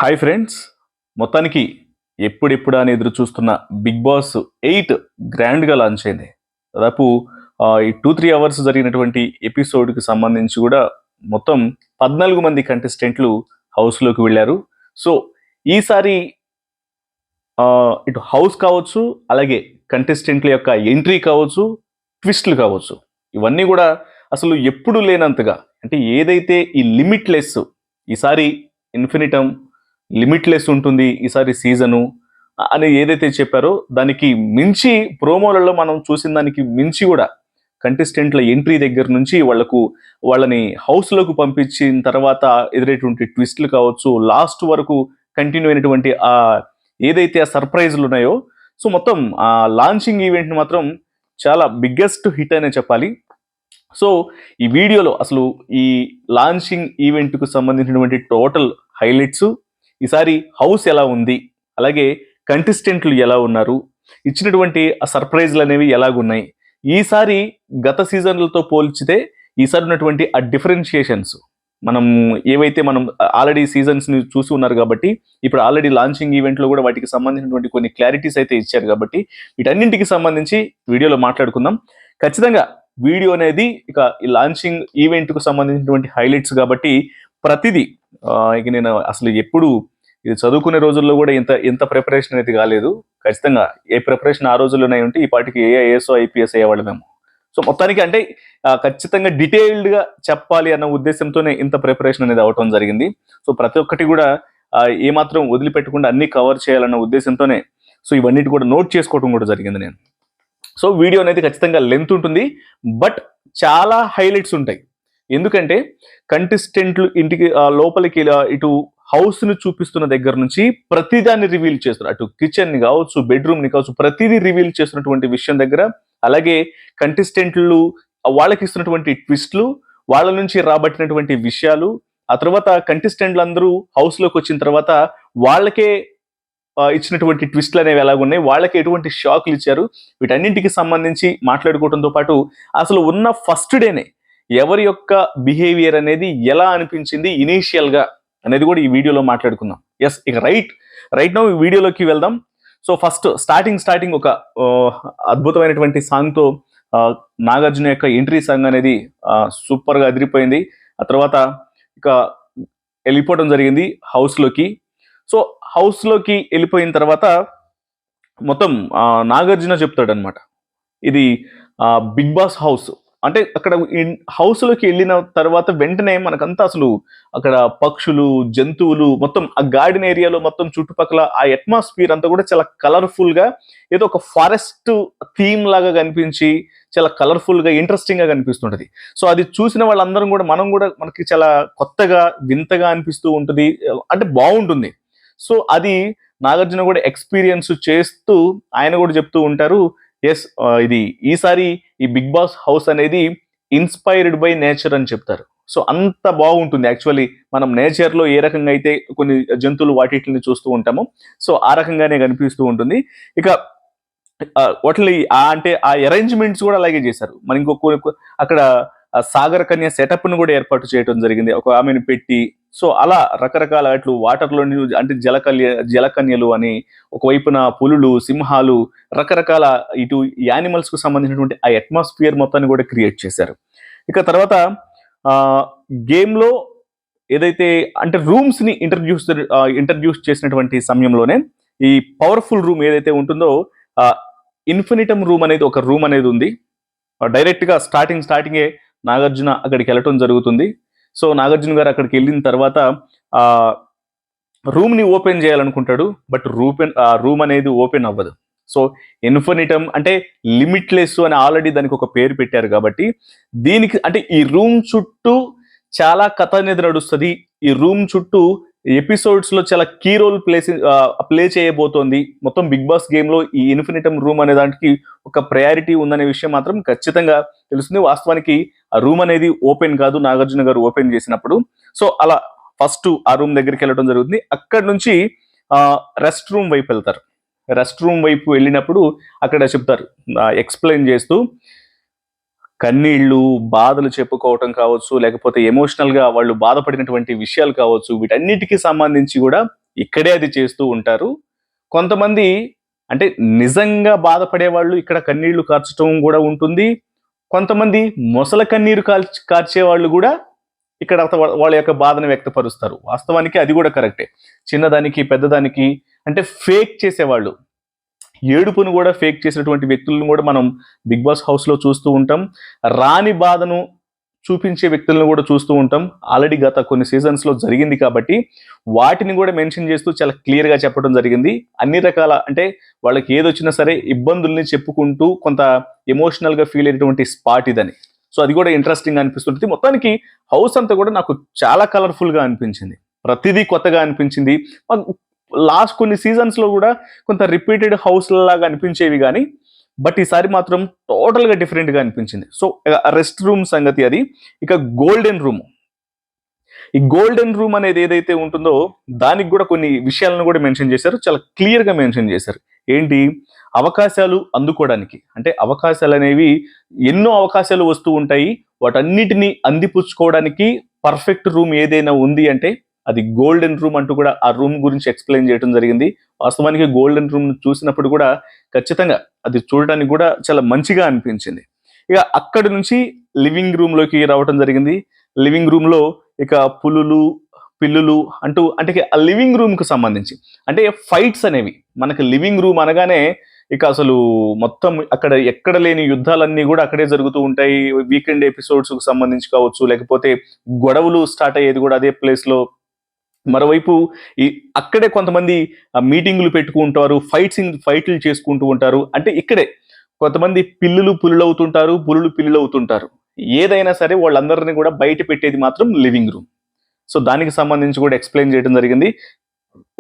Hi friends, మొత్తానికి ఎప్పుడెప్పుడు అని ఎదురు చూస్తున్న బిగ్ బాస్ 8 గ్రాండ్గా లాంచ్ అయింది. దాదాపు ఈ 2-3 అవర్స్ జరిగినటువంటి ఎపిసోడ్కి సంబంధించి కూడా మొత్తం 14 మంది కంటెస్టెంట్లు హౌస్లోకి వెళ్ళారు. సో ఈసారి ఇటు హౌస్ కావచ్చు, అలాగే కంటెస్టెంట్ల యొక్క ఎంట్రీ కావచ్చు, ట్విస్ట్లు కావచ్చు, ఇవన్నీ కూడా అసలు ఎప్పుడు లేనంతగా, అంటే ఏదైతే ఈ లిమిట్లెస్, ఈసారి ఇన్ఫినిటమ్ లిమిట్లెస్ ఉంటుంది ఈసారి సీజను అని ఏదైతే చెప్పారో దానికి మించి ప్రోమోలలో మనం చూసిన దానికి మించి కూడా కంటెస్టెంట్ల ఎంట్రీ దగ్గర నుంచి వాళ్ళని హౌస్లోకి పంపించిన తర్వాత ఎదురేటువంటి ట్విస్ట్లు కావచ్చు, లాస్ట్ వరకు కంటిన్యూ అయినటువంటి ఏదైతే ఆ సర్ప్రైజ్లు ఉన్నాయో, సో మొత్తం ఆ లాంచింగ్ ఈవెంట్ మాత్రం చాలా బిగ్గెస్ట్ హిట్ అనే చెప్పాలి. సో ఈ వీడియోలో అసలు ఈ లాంచింగ్ ఈవెంట్కు సంబంధించినటువంటి టోటల్ హైలైట్స్, ఈసారి హౌస్ ఎలా ఉంది, అలాగే కంటెస్టెంట్లు ఎలా ఉన్నారు, ఇచ్చినటువంటి ఆ సర్ప్రైజ్లు అనేవి ఎలాగున్నాయి, ఈసారి గత సీజన్లతో పోల్చితే ఈసారి ఉన్నటువంటి ఆ డిఫరెన్షియేషన్స్, మనం ఏవైతే మనం ఆల్రెడీ సీజన్స్ని చూసి ఉన్నారు కాబట్టి ఇప్పుడు ఆల్రెడీ లాంచింగ్ ఈవెంట్లో కూడా వాటికి సంబంధించినటువంటి కొన్ని క్లారిటీస్ అయితే ఇచ్చారు కాబట్టి వీటన్నింటికి సంబంధించి వీడియోలో మాట్లాడుకుందాం. ఖచ్చితంగా వీడియో అనేది ఇక ఈ లాంచింగ్ ఈవెంట్కు సంబంధించినటువంటి హైలైట్స్ కాబట్టి ప్రతిదీ ఇక నేను అసలు ఎప్పుడు ఇది చదువుకునే రోజుల్లో కూడా ఇంత ప్రిపరేషన్ అనేది కాలేదు. ఖచ్చితంగా ఏ ప్రిపరేషన్ ఆ రోజుల్లోనే ఉంటే ఈ పాటికి ఏఐఏఎస్ఓ ఐపీఎస్ అయ్యేవాళ్ళు మేము. సో మొత్తానికి అంటే ఖచ్చితంగా డీటెయిల్డ్గా చెప్పాలి అన్న ఉద్దేశంతోనే ఇంత ప్రిపరేషన్ అనేది అవటం జరిగింది. సో ప్రతి ఒక్కటి కూడా ఏమాత్రం వదిలిపెట్టకుండా అన్ని కవర్ చేయాలన్న ఉద్దేశంతోనే సో ఇవన్నిటి కూడా నోట్ చేసుకోవడం కూడా జరిగింది నేను. సో వీడియో అనేది ఖచ్చితంగా లెంత్ ఉంటుంది, బట్ చాలా హైలైట్స్ ఉంటాయి. ఎందుకంటే కంటెస్టెంట్లు ఇంటికి లోపలికి ఇటు హౌస్ని చూపిస్తున్న దగ్గర నుంచి ప్రతిదాన్ని రివీల్ చేస్తారు. అటు కిచెన్ని కావచ్చు, బెడ్రూమ్ని కావచ్చు, ప్రతిదీ రివీల్ చేస్తున్నటువంటి విషయం దగ్గర, అలాగే కంటెస్టెంట్లు వాళ్ళకి ఇస్తున్నటువంటి ట్విస్ట్లు, వాళ్ళ నుంచి రాబట్టినటువంటి విషయాలు, ఆ తర్వాత కంటెస్టెంట్లు అందరూ హౌస్లోకి వచ్చిన తర్వాత వాళ్ళకే ఇచ్చినటువంటి ట్విస్ట్లు అనేవి ఎలాగున్నాయి, వాళ్ళకి ఎటువంటి షాక్లు ఇచ్చారు, వీటన్నింటికి సంబంధించి మాట్లాడుకోవడంతో పాటు అసలు ఉన్న ఫస్ట్ డేనే ఎవరి యొక్క బిహేవియర్ అనేది ఎలా అనిపించింది ఇనీషియల్గా అనేది కూడా ఈ వీడియోలో మాట్లాడుకుందాం. ఎస్, ఇక రైట్ నౌ ఈ వీడియోలోకి వెళ్దాం. సో ఫస్ట్ స్టార్టింగ్ ఒక అద్భుతమైనటువంటి సాంగ్తో నాగార్జున యొక్క ఎంట్రీ సాంగ్ అనేది సూపర్గా అదిరిపోయింది. ఆ తర్వాత ఇక వెళ్ళిపోవడం జరిగింది హౌస్లోకి. సో హౌస్లోకి వెళ్ళిపోయిన తర్వాత మొత్తం నాగార్జున చెప్తాడనమాట, ఇది బిగ్ బాస్ హౌస్ అంటే. అక్కడ హౌస్లోకి వెళ్ళిన తర్వాత వెంటనే మనకంతా అసలు అక్కడ పక్షులు, జంతువులు, మొత్తం ఆ గార్డెన్ ఏరియాలో మొత్తం చుట్టుపక్కల ఆ అట్మాస్ఫియర్ అంతా కూడా చాలా కలర్ఫుల్గా, ఏదో ఒక ఫారెస్ట్ థీమ్ లాగా కనిపించి చాలా కలర్ఫుల్గా, ఇంట్రెస్టింగ్గా కనిపిస్తుంటుంది. సో అది చూసిన వాళ్ళందరం కూడా మనకి చాలా కొత్తగా, వింతగా అనిపిస్తూ ఉంటుంది, అంటే బాగుంటుంది. సో అది నాగార్జున కూడా ఎక్స్పీరియన్స్ చేస్తూ ఆయన కూడా చెప్తూ ఉంటారు, ఎస్ ఇది ఈసారి ఈ బిగ్ బాస్ హౌస్ అనేది ఇన్స్పైర్డ్ బై నేచర్ అని చెప్తారు. సో అంత బాగుంటుంది. యాక్చువల్లీ మనం నేచర్లో ఏ రకంగా అయితే కొన్ని జంతువులు వాటిని చూస్తూ ఉంటామో, సో ఆ రకంగానే కనిపిస్తూ ఉంటుంది. ఇక వాటిని అంటే ఆ అరేంజ్మెంట్స్ కూడా అలాగే చేశారు. మరి అక్కడ సాగర కన్య సెటప్ను కూడా ఏర్పాటు చేయడం జరిగింది, ఒక ఆమెను పెట్టి. సో అలా రకరకాల అట్లు వాటర్లో అంటే జలకన్యలు అని, ఒకవైపున పులులు, సింహాలు, రకరకాల ఇటు యానిమల్స్కు సంబంధించినటువంటి ఆ అట్మాస్ఫియర్ మొత్తాన్ని కూడా క్రియేట్ చేశారు. ఇక తర్వాత గేమ్లో ఏదైతే అంటే రూమ్స్ని ఇంట్రడ్యూస్ చేసినటువంటి సమయంలోనే ఈ పవర్ఫుల్ రూమ్ ఏదైతే ఉంటుందో, ఇన్ఫినిటమ్ రూమ్ అనేది ఒక రూమ్ అనేది ఉంది. డైరెక్ట్గా స్టార్టింగే నాగార్జున అక్కడికి వెళ్ళటం జరుగుతుంది. సో నాగార్జున గారు అక్కడికి వెళ్ళిన తర్వాత రూమ్ని ఓపెన్ చేయాలనుకుంటాడు, బట్ రూమ్ అనేది ఓపెన్ అవ్వదు. సో ఇన్ఫినిటమ్ అంటే లిమిట్లెస్ అని ఆల్రెడీ దానికి ఒక పేరు పెట్టారు కాబట్టి దీనికి అంటే ఈ రూమ్ చుట్టూ చాలా కథ అనేది నడుస్తుంది. ఈ రూమ్ చుట్టూ ఎపిసోడ్స్లో చాలా కీ రోల్ ప్లే చేయబోతోంది. మొత్తం బిగ్ బాస్ గేమ్లో ఈ ఇన్ఫినిటమ్ రూమ్ అనే దానికి ఒక ప్రయారిటీ ఉందనే విషయం మాత్రం ఖచ్చితంగా తెలుస్తుంది. వాస్తవానికి ఆ రూమ్ అనేది ఓపెన్ కాదు, నాగార్జున గారు ఓపెన్ చేసినప్పుడు. సో అలా ఫస్ట్ ఆ రూమ్ దగ్గరికి వెళ్ళడం జరుగుతుంది. అక్కడ నుంచి రెస్ట్ రూమ్ వైపు వెళ్తారు. రెస్ట్ రూమ్ వైపు వెళ్ళినప్పుడు అక్కడ చెప్తారు, ఎక్స్ప్లెయిన్ చేస్తూ కన్నీళ్లు, బాధలు చెప్పుకోవటం కావచ్చు, లేకపోతే ఎమోషనల్గా వాళ్ళు బాధపడినటువంటి విషయాలు కావచ్చు, వీటన్నిటికీ సంబంధించి కూడా ఇక్కడే అది చేస్తూ ఉంటారు. కొంతమంది అంటే నిజంగా బాధపడే వాళ్ళు ఇక్కడ కన్నీళ్లు కార్చడం కూడా ఉంటుంది. కొంతమంది మొసల కన్నీరు కార్చే వాళ్ళు కూడా ఇక్కడ వాళ్ళ యొక్క బాధను వ్యక్తపరుస్తారు. వాస్తవానికి అది కూడా కరెక్టే. చిన్నదానికి పెద్దదానికి అంటే ఫేక్ చేసేవాళ్ళు, ఏడుపును కూడా ఫేక్ చేసినటువంటి వ్యక్తులను కూడా మనం బిగ్ బాస్ హౌస్ లో చూస్తూ ఉంటాం. రాని బాధను చూపించే వ్యక్తులను కూడా చూస్తూ ఉంటాం. ఆల్రెడీ గత కొన్ని సీజన్స్ లో జరిగింది కాబట్టి వాటిని కూడా మెన్షన్ చేస్తూ చాలా క్లియర్ గా చెప్పడం జరిగింది. అన్ని రకాల అంటే వాళ్ళకి ఏదొచ్చినా సరే ఇబ్బందుల్ని చెప్పుకుంటూ కొంత ఎమోషనల్ గా ఫీల్ అయినటువంటి స్పాట్ ఇదని. సో అది కూడా ఇంట్రెస్టింగ్ అనిపిస్తుంది. మొత్తానికి హౌస్ అంతా కూడా నాకు చాలా కలర్ఫుల్ గా అనిపించింది. ప్రతిదీ కొత్తగా అనిపించింది. లాస్ట్ కొన్ని సీజన్స్ లో కూడా కొంత రిపీటెడ్ హౌస్ లాగా అనిపించేవి కానీ బట్ ఈసారి మాత్రం టోటల్ గా డిఫరెంట్ గా అనిపించింది. సో రెస్ట్ రూమ్ సంగతి అది. ఇక గోల్డెన్ రూమ్, ఈ గోల్డెన్ రూమ్ అనేది ఏదైతే ఉంటుందో దానికి కూడా కొన్ని విషయాలను కూడా మెన్షన్ చేశారు. చాలా క్లియర్ గా మెన్షన్ చేశారు. ఏంటి? అవకాశాలు అందుకోవడానికి. అంటే అవకాశాలు అనేవి ఎన్నో అవకాశాలు వస్తూ ఉంటాయి. వాటన్నిటిని అందిపుచ్చుకోవడానికి పర్ఫెక్ట్ రూమ్ ఏదైనా ఉంది అంటే అది గోల్డెన్ రూమ్ అంటూ కూడా ఆ రూమ్ గురించి ఎక్స్ప్లెయిన్ చేయడం జరిగింది. వాస్తవానికి గోల్డెన్ రూమ్ చూసినప్పుడు కూడా ఖచ్చితంగా అది చూడడానికి కూడా చాలా మంచిగా అనిపించింది. ఇక అక్కడి నుంచి లివింగ్ రూమ్ లోకి రావడం జరిగింది. లివింగ్ రూమ్ లో ఇక పులులు పిల్లులు అంటూ అంటే ఆ లివింగ్ రూమ్ కు సంబంధించి అంటే ఫైట్స్ అనేవి మనకి లివింగ్ రూమ్ అనగానే ఇక అసలు మొత్తం అక్కడ ఎక్కడ లేని యుద్ధాలన్నీ కూడా అక్కడే జరుగుతూ ఉంటాయి. వీకెండ్ ఎపిసోడ్స్ కు సంబంధించి కావచ్చు, లేకపోతే గొడవలు స్టార్ట్ అయ్యేది కూడా అదే ప్లేస్ లో. మరోవైపు ఈ అక్కడే కొంతమంది మీటింగులు పెట్టుకుంటారు, ఫైట్లు చేసుకుంటూ ఉంటారు. అంటే ఇక్కడే కొంతమంది పిల్లులు పులులు అవుతుంటారు, పులులు పిల్లులు అవుతుంటారు. ఏదైనా సరే వాళ్ళందరినీ కూడా బయట పెట్టేది మాత్రం లివింగ్ రూమ్. సో దానికి సంబంధించి కూడా ఎక్స్ప్లెయిన్ చేయడం జరిగింది.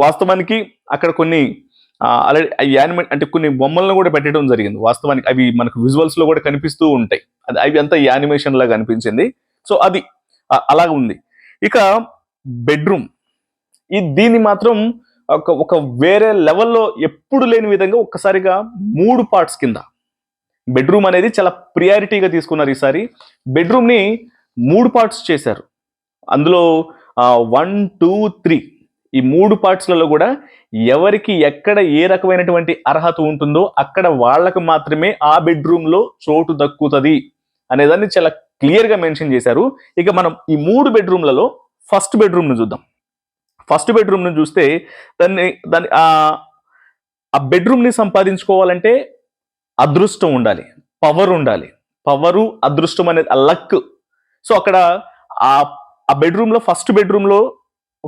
వాస్తవానికి అక్కడ కొన్ని ఆల్రెడీ యానిమేట్ అంటే కొన్ని బొమ్మలను కూడా పెట్టడం జరిగింది. వాస్తవానికి అవి మనకు విజువల్స్ లో కూడా కనిపిస్తూ ఉంటాయి. అవి అంతా యానిమేషన్ లాగా అనిపించింది. సో అది అలాగ ఉంది. ఇక బెడ్రూమ్, దీన్ని మాత్రం ఒక వేరే లెవెల్లో ఎప్పుడు లేని విధంగా ఒక్కసారిగా 3 పార్ట్స్ కింద బెడ్రూమ్ అనేది చాలా ప్రియారిటీగా తీసుకున్నారు ఈసారి. బెడ్రూమ్ ని 3 పార్ట్స్ చేశారు. అందులో 1, 2, 3 ఈ 3 పార్ట్స్లలో కూడా ఎవరికి ఎక్కడ ఏ రకమైనటువంటి అర్హత ఉంటుందో అక్కడ వాళ్ళకు మాత్రమే ఆ బెడ్రూమ్ లో చోటు దక్కుతుంది అనేదాన్ని చాలా క్లియర్ గా మెన్షన్ చేశారు. ఇక మనం ఈ 3 బెడ్రూమ్లలో ఫస్ట్ బెడ్రూమ్ ను చూద్దాం. ఫస్ట్ బెడ్రూమ్ ను చూస్తే దాన్ని ఆ బెడ్రూమ్ ని సంపాదించుకోవాలంటే అదృష్టం ఉండాలి, పవర్ ఉండాలి. పవరు అదృష్టం అనేది లక్. సో అక్కడ ఆ బెడ్రూమ్ లో ఫస్ట్ బెడ్రూమ్ లో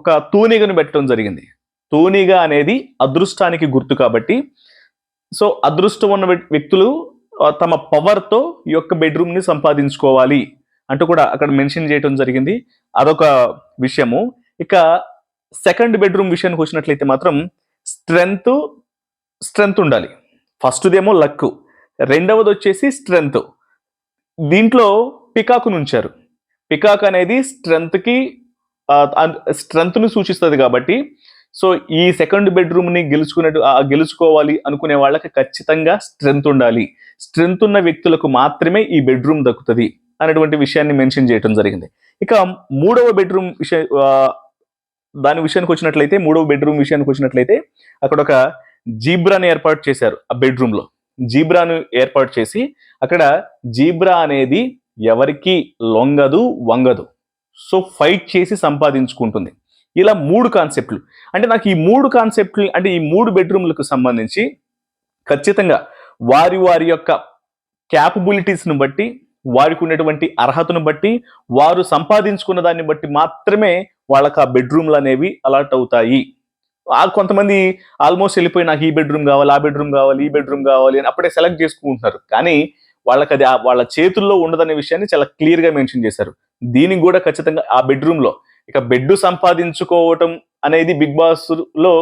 ఒక తూనిగను పెట్టడం జరిగింది. తూనిగ అనేది అదృష్టానికి గుర్తు కాబట్టి సో అదృష్టం ఉన్న వ్యక్తులు తమ పవర్ తో ఈ యొక్క బెడ్రూమ్ ని సంపాదించుకోవాలి అంటూ కూడా అక్కడ మెన్షన్ చేయడం జరిగింది. అదొక విషయము. ఇక సెకండ్ బెడ్రూమ్ విషయానికి వచ్చినట్లయితే మాత్రం స్ట్రెంగ్త్ ఉండాలి. ఫస్ట్దేమో లక్, రెండవది వచ్చేసి స్ట్రెంగ్త్. దీంట్లో పికాకును ఉంచారు. పికాక్ అనేది స్ట్రెంగ్త్ ను సూచిస్తుంది కాబట్టి సో ఈ సెకండ్ బెడ్రూమ్ ని గెలుచుకోవాలి అనుకునే వాళ్ళకి ఖచ్చితంగా స్ట్రెంగ్త్ ఉండాలి. స్ట్రెంగ్త్ ఉన్న వ్యక్తులకు మాత్రమే ఈ బెడ్రూమ్ దక్కుతుంది అనేటువంటి విషయాన్ని మెన్షన్ చేయడం జరిగింది. ఇక మూడవ బెడ్రూమ్ విషయానికి వచ్చినట్లయితే అక్కడ ఒక జీబ్రాని ఏర్పాటు చేశారు. ఆ బెడ్రూమ్ లో జీబ్రాను ఏర్పాటు చేసి అక్కడ జీబ్రా అనేది ఎవరికి లొంగదు వంగదు, సో ఫైట్ చేసి సంపాదించుకుంటుంది. ఇలా 3 కాన్సెప్ట్లు. అంటే నాకు ఈ 3 కాన్సెప్ట్లు అంటే ఈ 3 బెడ్రూమ్లకు సంబంధించి ఖచ్చితంగా వారి యొక్క క్యాపబిలిటీస్ను బట్టి, వారికి ఉన్నటువంటి అర్హతను బట్టి, వారు సంపాదించుకున్న దాన్ని బట్టి మాత్రమే వాళ్ళకి ఆ బెడ్రూమ్లు అనేవి అలాట్ అవుతాయి. కొంతమంది ఆల్మోస్ట్ వెళ్ళిపోయి నాకు ఈ బెడ్రూమ్ కావాలి, ఆ బెడ్రూమ్ కావాలి, ఈ బెడ్రూమ్ కావాలి అని అప్పుడే సెలెక్ట్ చేసుకుంటున్నారు. కానీ వాళ్ళకి అది వాళ్ళ చేతుల్లో ఉండదనే విషయాన్ని చాలా క్లియర్ గా మెన్షన్ చేశారు. దీనికి కూడా ఖచ్చితంగా ఆ బెడ్రూమ్ లో ఇక బెడ్ సంపాదించుకోవటం అనేది బిగ్ బాస్ లో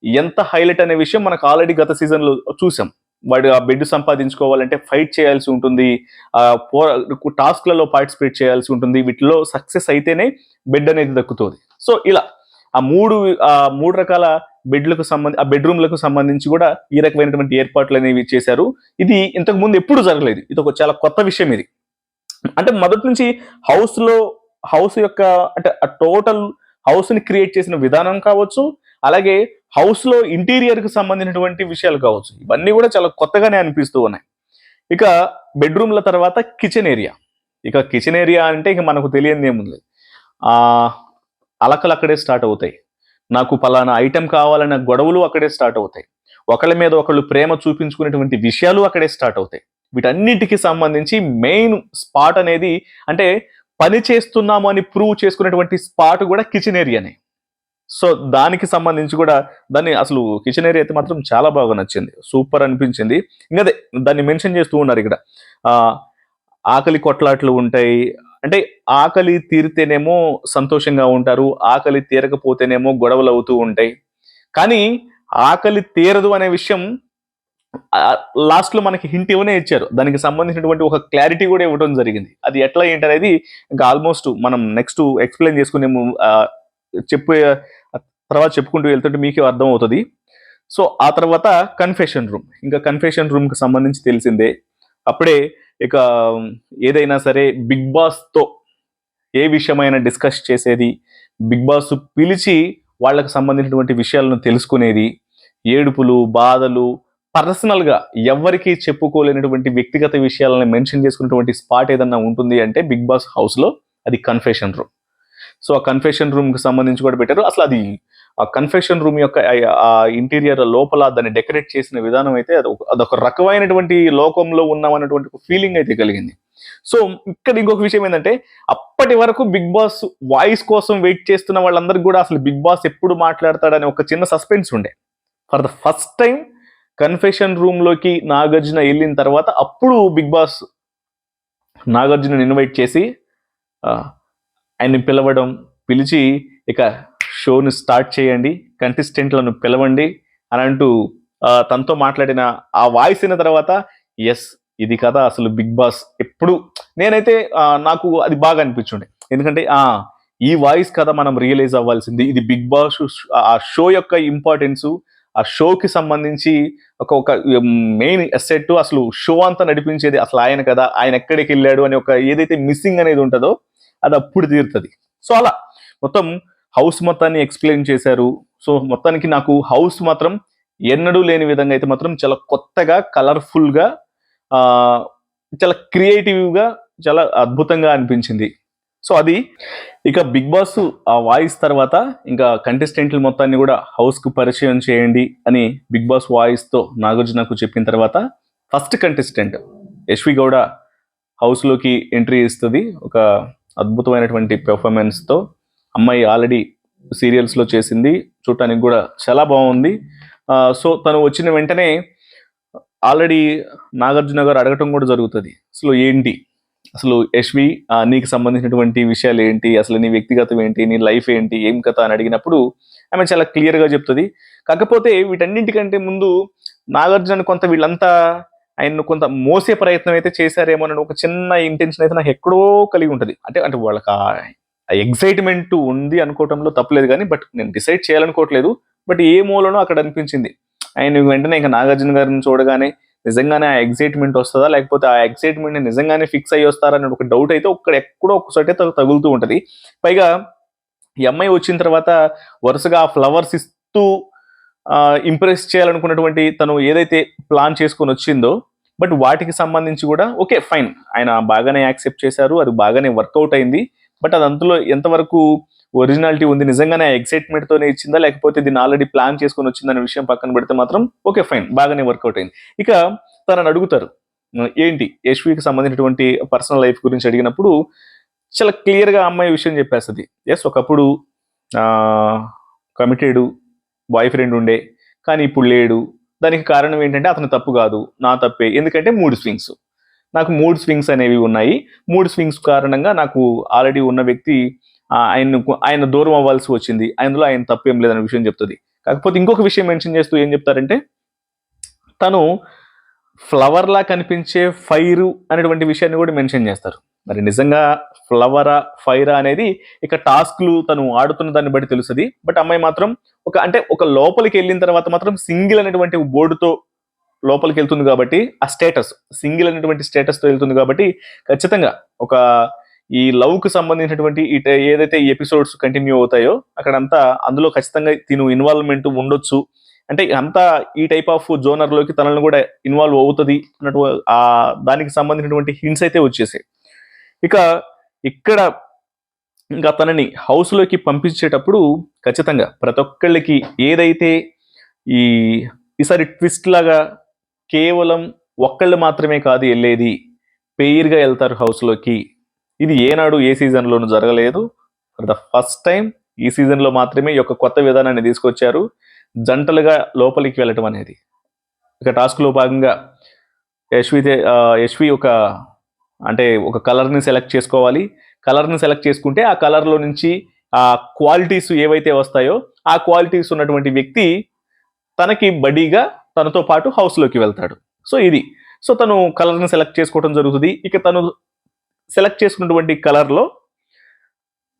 ఎంత హైలైట్ అనే విషయం మనకు ఆల్రెడీ గత సీజన్ లో చూసాం. వాడు ఆ బెడ్ సంపాదించుకోవాలంటే ఫైట్ చేయాల్సి ఉంటుంది, టాస్క్లలో పార్టిసిపేట్ చేయాల్సి ఉంటుంది. వీటిలో సక్సెస్ అయితేనే బెడ్ అనేది దక్కుతుంది. సో ఇలా ఆ మూడు రకాల ఆ బెడ్రూమ్లకు సంబంధించి కూడా ఈ రకమైనటువంటి ఏర్పాట్లు అనేవి చేశారు. ఇది ఇంతకు ముందు ఎప్పుడు జరగలేదు. ఇది ఒక చాలా కొత్త విషయం. ఇది అంటే మొదటి నుంచి హౌస్ యొక్క అంటే ఆ టోటల్ హౌస్ ని క్రియేట్ చేసిన విధానం కావచ్చు, అలాగే హౌస్లో ఇంటీరియర్కి సంబంధించినటువంటి విషయాలు కావచ్చు, ఇవన్నీ కూడా చాలా కొత్తగానే అనిపిస్తూ ఉన్నాయి. ఇక బెడ్రూమ్ల తర్వాత కిచెన్ ఏరియా. ఇక కిచెన్ ఏరియా అంటే ఇక మనకు తెలియనిది ఏముంది, ఆ అలకలు అక్కడే స్టార్ట్ అవుతాయి. నాకు పలానా ఐటెం కావాలన్న గొడవలు అక్కడే స్టార్ట్ అవుతాయి. ఒకళ్ళ మీద ఒకళ్ళు ప్రేమ చూపించుకునేటువంటి విషయాలు అక్కడే స్టార్ట్ అవుతాయి. వీటన్నిటికి సంబంధించి మెయిన్ స్పాట్ అనేది, అంటే పని చేస్తున్నాము అని ప్రూవ్ చేసుకునేటువంటి స్పాట్ కూడా కిచెన్ ఏరియానే. సో దానికి సంబంధించి కూడా దాన్ని అసలు కిచెన్ ఏరియా అయితే మాత్రం చాలా బాగా నచ్చింది, సూపర్ అనిపించింది. ఇంకా అదే దాన్ని మెన్షన్ చేస్తూ ఉన్నారు ఇక్కడ, ఆ ఆకలి కొట్లాట్లు ఉంటాయి. అంటే ఆకలి తీరితేనేమో సంతోషంగా ఉంటారు, ఆకలి తీరకపోతేనేమో గొడవలు అవుతూ ఉంటాయి. కానీ ఆకలి తీరదు అనే విషయం లాస్ట్ లో మనకి హింట్ ఇవ్వనే ఇచ్చారు. దానికి సంబంధించినటువంటి ఒక క్లారిటీ కూడా ఇవ్వడం జరిగింది. అది ఎట్లా ఏంటి అనేది ఇంకా ఆల్మోస్ట్ మనం నెక్స్ట్ ఎక్స్ప్లెయిన్ చేసుకునే చెప్పే తర్వాత చెప్పుకుంటూ వెళ్తుంటే మీకే అర్థం అవుతుంది. సో ఆ తర్వాత కన్ఫెషన్ రూమ్. ఇంకా కన్ఫెషన్ రూమ్ కి సంబంధించి తెలిసిందే. అప్పుడే ఇక ఏదైనా సరే బిగ్ బాస్ తో ఏ విషయమైనా డిస్కస్ చేసేది, బిగ్ బాస్ పిలిచి వాళ్ళకి సంబంధించినటువంటి విషయాలను తెలుసుకునేది, ఏడుపులు బాధలు పర్సనల్ గా ఎవరికి చెప్పుకోలేనటువంటి వ్యక్తిగత విషయాలను మెన్షన్ చేసుకున్నటువంటి స్పాట్ ఏదన్నా ఉంటుంది అంటే బిగ్ బాస్ హౌస్ లో అది కన్ఫెషన్ రూమ్. సో ఆ కన్ఫెషన్ రూమ్ కి సంబంధించి కూడా పెట్టారు. అసలు అది ఆ కన్ఫెషన్ రూమ్ యొక్క ఆ ఇంటీరియర్ లోపల దాన్ని డెకరేట్ చేసిన విధానం అయితే అదొక రకమైనటువంటి లోకంలో ఉన్నామన్నటువంటి ఫీలింగ్ అయితే కలిగింది. సో ఇక్కడ ఇంకొక విషయం ఏంటంటే, అప్పటి వరకు బిగ్ బాస్ వాయిస్ కోసం వెయిట్ చేస్తున్న వాళ్ళందరికీ కూడా అసలు బిగ్ బాస్ ఎప్పుడు మాట్లాడతాడని ఒక చిన్న సస్పెన్స్ ఉండే. For the first time confession room లోకి నాగార్జున వెళ్ళిన తర్వాత అప్పుడు బిగ్ బాస్ నాగార్జున ఇన్వైట్ చేసి ఆయన్ని పిలిచి ఇక షోని స్టార్ట్ చేయండి, కంటెస్టెంట్లను పిలవండి అని అంటూ తనతో మాట్లాడిన ఆ వాయిస్ అయిన తర్వాత ఎస్, ఇది కదా అసలు బిగ్ బాస్. ఎప్పుడు నేనైతే నాకు అది బాగా అనిపించుండే, ఎందుకంటే ఈ వాయిస్ కదా మనం రియలైజ్ అవ్వాల్సింది. ఇది బిగ్ బాస్ ఆ షో యొక్క ఇంపార్టెన్స్, ఆ షోకి సంబంధించి ఒక మెయిన్ అసెట్, అసలు షో అంతా నడిపించేది అసలు ఆయన కదా, ఆయన ఎక్కడికి వెళ్ళాడు అని ఒక ఏదైతే మిస్సింగ్ అనేది ఉంటుందో అది అప్పుడు తీరుతుంది. సో అలా మొత్తం హౌస్ మొత్తాన్ని ఎక్స్ప్లెయిన్ చేశారు. సో మొత్తానికి నాకు హౌస్ మాత్రం ఎన్నడూ లేని విధంగా అయితే మాత్రం చాలా కొత్తగా, కలర్ఫుల్గా, చాలా క్రియేటివ్గా, చాలా అద్భుతంగా అనిపించింది. సో అది ఇక బిగ్ బాస్ ఆ వాయిస్ తర్వాత ఇంకా కంటెస్టెంట్లు మొత్తాన్ని కూడా హౌస్కు పరిచయం చేయండి అని బిగ్ బాస్ వాయిస్తో నాగార్జునకు చెప్పిన తర్వాత ఫస్ట్ కంటెస్టెంట్ యశ్వి గౌడ హౌస్లోకి ఎంట్రీ ఇస్తుంది ఒక అద్భుతమైనటువంటి పెర్ఫార్మెన్స్తో. అమ్మాయి ఆల్రెడీ సీరియల్స్లో చేసింది, చూడటానికి కూడా చాలా బాగుంది. సో తను వచ్చిన వెంటనే ఆల్రెడీ నాగార్జున గారు అడగటం కూడా జరుగుతుంది, అసలు ఏంటి అసలు యశ్వి నీకు సంబంధించినటువంటి విషయాలు ఏంటి, అసలు నీ వ్యక్తిగతం ఏంటి, నీ లైఫ్ ఏంటి, ఏం కథ అని అడిగినప్పుడు ఆమె చాలా క్లియర్గా చెప్తుంది. కాకపోతే వీటన్నింటికంటే ముందు నాగార్జున కొంత వీళ్ళంతా ఆయన్ను కొంత మోసే ప్రయత్నం అయితే చేశారేమో అని ఒక చిన్న ఇంటెన్షన్ అయితే నాకు ఎక్కడో కలిగి ఉంటుంది. అంటే వాళ్ళకి ఆ ఎగ్జైట్మెంట్ ఉంది అనుకోవటంలో తప్పలేదు, కానీ బట్ నేను డిసైడ్ చేయాలనుకోవట్లేదు. బట్ ఏ మూలనో అక్కడ అనిపించింది, ఆయన వెంటనే ఇంకా నాగార్జున గారిని చూడగానే నిజంగానే ఆ ఎగ్జైట్మెంట్ వస్తుందా, లేకపోతే ఆ ఎగ్జైట్మెంట్ నిజంగానే ఫిక్స్ అయ్యి వస్తారని ఒక డౌట్ అయితే ఎక్కడో ఒక్కసారి తగులుతూ ఉంటుంది. పైగా ఈ అమ్మాయి వచ్చిన తర్వాత వరుసగా ఆ ఫ్లవర్స్ ఇస్తూ ఇంప్రెస్ చేయాలనుకున్నటువంటి తను ఏదైతే ప్లాన్ చేసుకొని వచ్చిందో, బట్ వాటికి సంబంధించి కూడా ఓకే ఫైన్, ఆయన బాగానే యాక్సెప్ట్ చేశారు, అది బాగానే వర్కౌట్ అయింది. బట్ అది అందులో ఎంతవరకు ఒరిజినాలిటీ ఉంది, నిజంగానే ఎక్సైట్మెంట్ తోనే ఇచ్చిందా, లేకపోతే దీన్ని ఆల్రెడీ ప్లాన్ చేసుకొని వచ్చిందనే విషయం పక్కన పెడితే మాత్రం ఓకే ఫైన్, బాగానే వర్కౌట్ అయింది. ఇక తనని అడుగుతారు ఏంటి యశ్వికి సంబంధించినటువంటి పర్సనల్ లైఫ్ గురించి అడిగినప్పుడు చాలా క్లియర్గా అమ్మాయి విషయం చెప్పేస్తుంది. ఎస్, ఒకప్పుడు కమిటెడ్ బాయ్ ఫ్రెండ్ ఉండే, కానీ ఇప్పుడు లేడు. దానికి కారణం ఏంటంటే అతను తప్పు కాదు, నా తప్పే. ఎందుకంటే నాకు మూడ్ స్వింగ్స్ అనేవి ఉన్నాయి. మూడ్ స్వింగ్స్ కారణంగా నాకు ఆల్రెడీ ఉన్న వ్యక్తి ఆయన దూరం అవ్వాల్సి వచ్చింది, అందులో ఆయన తప్పేం లేదనే విషయం చెప్తుంది. కాకపోతే ఇంకొక విషయం మెన్షన్ చేస్తూ ఏం చెప్తారంటే, తను ఫ్లవర్లా కనిపించే ఫైరు అనేటువంటి విషయాన్ని కూడా మెన్షన్ చేస్తారు. మరి నిజంగా ఫ్లవరా ఫైరా అనేది ఇక టాస్క్లు తను ఆడుతున్న దాన్ని బట్టి తెలుస్తుంది. బట్ అమ్మాయి మాత్రం ఒక లోపలికి వెళ్ళిన తర్వాత మాత్రం సింగిల్ అనేటువంటి బోర్డుతో లోపలికి వెళ్తుంది కాబట్టి, ఆ స్టేటస్ సింగిల్ అనేటువంటి స్టేటస్తో వెళ్తుంది కాబట్టి ఖచ్చితంగా ఒక ఈ లవ్కు సంబంధించినటువంటి ఏదైతే ఈ ఎపిసోడ్స్ కంటిన్యూ అవుతాయో అక్కడంతా అందులో ఖచ్చితంగా తిను ఇన్వాల్వ్మెంట్ ఉండొచ్చు. అంటే అంతా ఈ టైప్ ఆఫ్ జోనర్లోకి తనను కూడా ఇన్వాల్వ్ అవుతుంది అన్నట్టు దానికి సంబంధించినటువంటి హింట్స్ అయితే వచ్చేసాయి. ఇక ఇక్కడ ఇంకా తనని హౌస్లోకి పంపించేటప్పుడు ఖచ్చితంగా ప్రతి ఒక్కళ్ళకి ఏదైతే ఈ ఈసారి ట్విస్ట్ లాగా కేవలం ఒక్కళ్ళు మాత్రమే కాదు వెళ్ళేది, పెయిర్గా వెళ్తారు హౌస్లోకి. ఇది ఏనాడు ఏ సీజన్లోనూ జరగలేదు. ఫర్ ద ఫస్ట్ టైం ఈ సీజన్లో మాత్రమే ఈ యొక్క కొత్త విధానాన్ని తీసుకొచ్చారు, జంటలుగా లోపలికి వెళ్ళటం అనేది. ఇక టాస్క్లో భాగంగా యశ్వి ఒక కలర్ని సెలెక్ట్ చేసుకోవాలి. కలర్ని సెలెక్ట్ చేసుకుంటే ఆ కలర్లో నుంచి ఆ క్వాలిటీస్ ఏవైతే వస్తాయో ఆ క్వాలిటీస్ ఉన్నటువంటి వ్యక్తి తనకి బడీగా తనతో పాటు హౌస్లోకి వెళ్తాడు. సో తను కలర్ని సెలెక్ట్ చేసుకోవడం జరుగుతుంది. ఇక తను సెలెక్ట్ చేసుకున్నటువంటి కలర్లో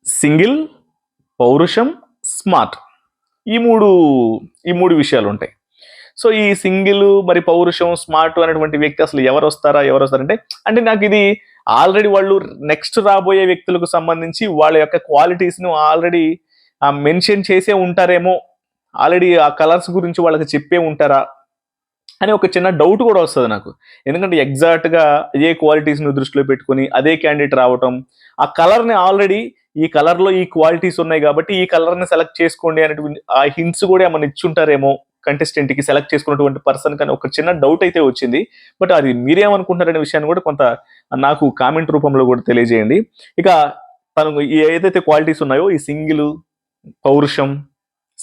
సింగిల్, పౌరుషం, స్మార్ట్ ఈ మూడు విషయాలు ఉంటాయి. సో ఈ సింగిల్ మరి పౌరుషం స్మార్ట్ అనేటువంటి వ్యక్తి అసలు ఎవరు వస్తారంటే అంటే నాకు ఇది ఆల్రెడీ వాళ్ళు నెక్స్ట్ రాబోయే వ్యక్తులకు సంబంధించి వాళ్ళ యొక్క క్వాలిటీస్ను ఆల్రెడీ మెన్షన్ చేసే ఉంటారేమో, ఆల్రెడీ ఆ కలర్స్ గురించి వాళ్ళకి చెప్పే ఉంటారా అని ఒక చిన్న డౌట్ కూడా వస్తుంది నాకు. ఎందుకంటే ఎగ్జాక్ట్గా ఏ క్వాలిటీస్ని దృష్టిలో పెట్టుకుని అదే క్యాండిడేట్ రావటం, ఆ కలర్ని ఆల్రెడీ ఈ కలర్లో ఈ క్వాలిటీస్ ఉన్నాయి కాబట్టి ఈ కలర్ని సెలెక్ట్ చేసుకోండి అనేటువంటి ఆ హింట్స్ కూడా ఏమైనా ఇచ్చుంటారేమో కంటెస్టెంట్కి సెలెక్ట్ చేసుకున్నటువంటి పర్సన్ కానీ ఒక చిన్న డౌట్ అయితే వచ్చింది. బట్ అది మీరేమనుకుంటున్నారనే విషయాన్ని కూడా కొంత నాకు కామెంట్ రూపంలో కూడా తెలియజేయండి. ఇక తనకు ఏదైతే క్వాలిటీస్ ఉన్నాయో ఈ సింగిల్, పౌరుషం,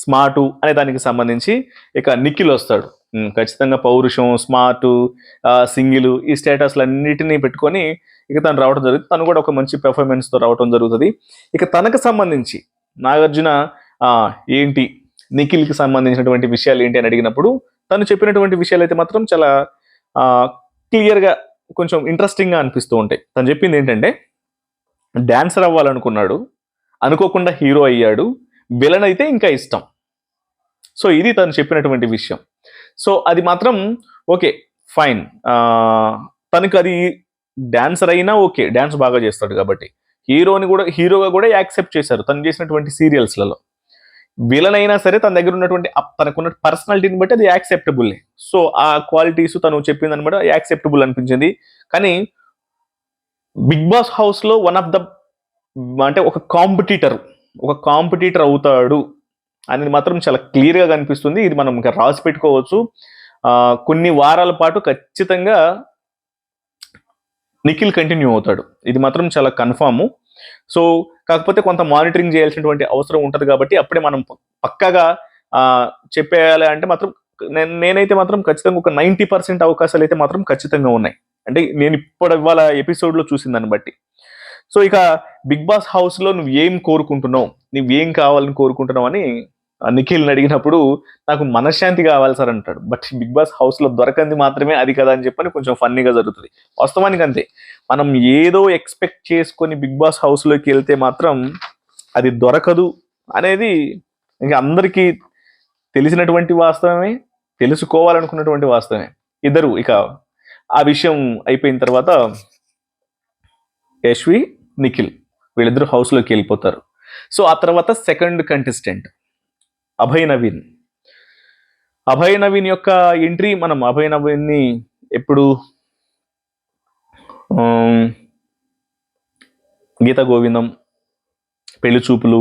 స్మార్టు అనే దానికి సంబంధించి ఇక నిఖిల్ వస్తాడు. ఖచ్చితంగా పౌరుషం, స్మార్టు, సింగిల్ ఈ స్టేటస్లు అన్నిటినీ పెట్టుకొని ఇక తను రావడం జరుగుతుంది. తను కూడా ఒక మంచి పెర్ఫార్మెన్స్తో రావడం జరుగుతుంది. ఇక తనకు సంబంధించి నాగార్జున ఏంటి నిఖిల్కి సంబంధించినటువంటి విషయాలు ఏంటి అని అడిగినప్పుడు తను చెప్పినటువంటి విషయాలు అయితే మాత్రం చాలా క్లియర్గా కొంచెం ఇంట్రెస్టింగ్గా అనిపిస్తూ ఉంటాయి. తను చెప్పింది ఏంటంటే డాన్సర్ అవ్వాలనుకున్నాడు, అనుకోకుండా హీరో అయ్యాడు, విలన్ అయితే ఇంకా ఇష్టం. సో ఇది తను చెప్పినటువంటి విషయం. సో అది మాత్రం ఓకే, ఫైన్. తనకు అది డాన్సర్ అయినా ఓకే, డాన్స్ బాగా చేస్తాడు కాబట్టి హీరోగా కూడా యాక్సెప్ట్ చేశారు తను చేసినటువంటి సీరియల్స్లలో. విలన్ అయినా సరే తన దగ్గర ఉన్నటువంటి తనకున్న పర్సనాలిటీని బట్టి అది యాక్సెప్టబుల్. సో ఆ క్వాలిటీస్ తను చెప్పింది అనమాట యాక్సెప్టబుల్ అనిపించింది. కానీ బిగ్ బాస్ హౌస్లో అంటే ఒక కాంపిటీటర్ అవుతాడు అనేది మాత్రం చాలా క్లియర్గా కనిపిస్తుంది. ఇది మనం ఇంకా రాసి పెట్టుకోవచ్చు. కొన్ని వారాల పాటు ఖచ్చితంగా నిఖిల్ కంటిన్యూ అవుతాడు, ఇది మాత్రం చాలా కన్ఫాము. సో కాకపోతే కొంత మానిటరింగ్ చేయాల్సినటువంటి అవసరం ఉంటుంది కాబట్టి అప్పుడే మనం పక్కాగా చెప్పేయాలి అంటే మాత్రం నేనైతే మాత్రం ఖచ్చితంగా ఒక 90% అవకాశాలు అయితే మాత్రం ఖచ్చితంగా ఉన్నాయి. అంటే నేను ఇవాళ ఎపిసోడ్లో చూసిన దాన్ని బట్టి. సో ఇక బిగ్ బాస్ హౌస్లో నువ్వేం కోరుకుంటున్నావు, నువ్వేం కావాలని కోరుకుంటున్నావు అని నిఖిల్ని అడిగినప్పుడు నాకు మనశ్శాంతి కావాలి సార్ అంటాడు. బట్ బిగ్ బాస్ హౌస్లో దొరకంది మాత్రమే అది కదా అని చెప్పని కొంచెం ఫన్నీగా జరుగుతుంది. వాస్తవానికి అంతే, మనం ఏదో ఎక్స్పెక్ట్ చేసుకొని బిగ్ బాస్ హౌస్లోకి వెళ్తే మాత్రం అది దొరకదు అనేది ఇంకా అందరికీ తెలిసినటువంటి వాస్తవమే, తెలుసుకోవాలనుకున్నటువంటి వాస్తవమే. ఇద్దరు ఇక ఆ విషయం అయిపోయిన తర్వాత యశ్వి, నిఖిల్ వీళ్ళిద్దరూ హౌస్లోకి వెళ్ళిపోతారు. సో ఆ తర్వాత సెకండ్ కంటెస్టెంట్ అభయ్ నవీన్ యొక్క ఎంట్రీ. మనం అభయ్ నవీన్ని ఎప్పుడు గీత గోవిందం, పెళ్లి చూపులు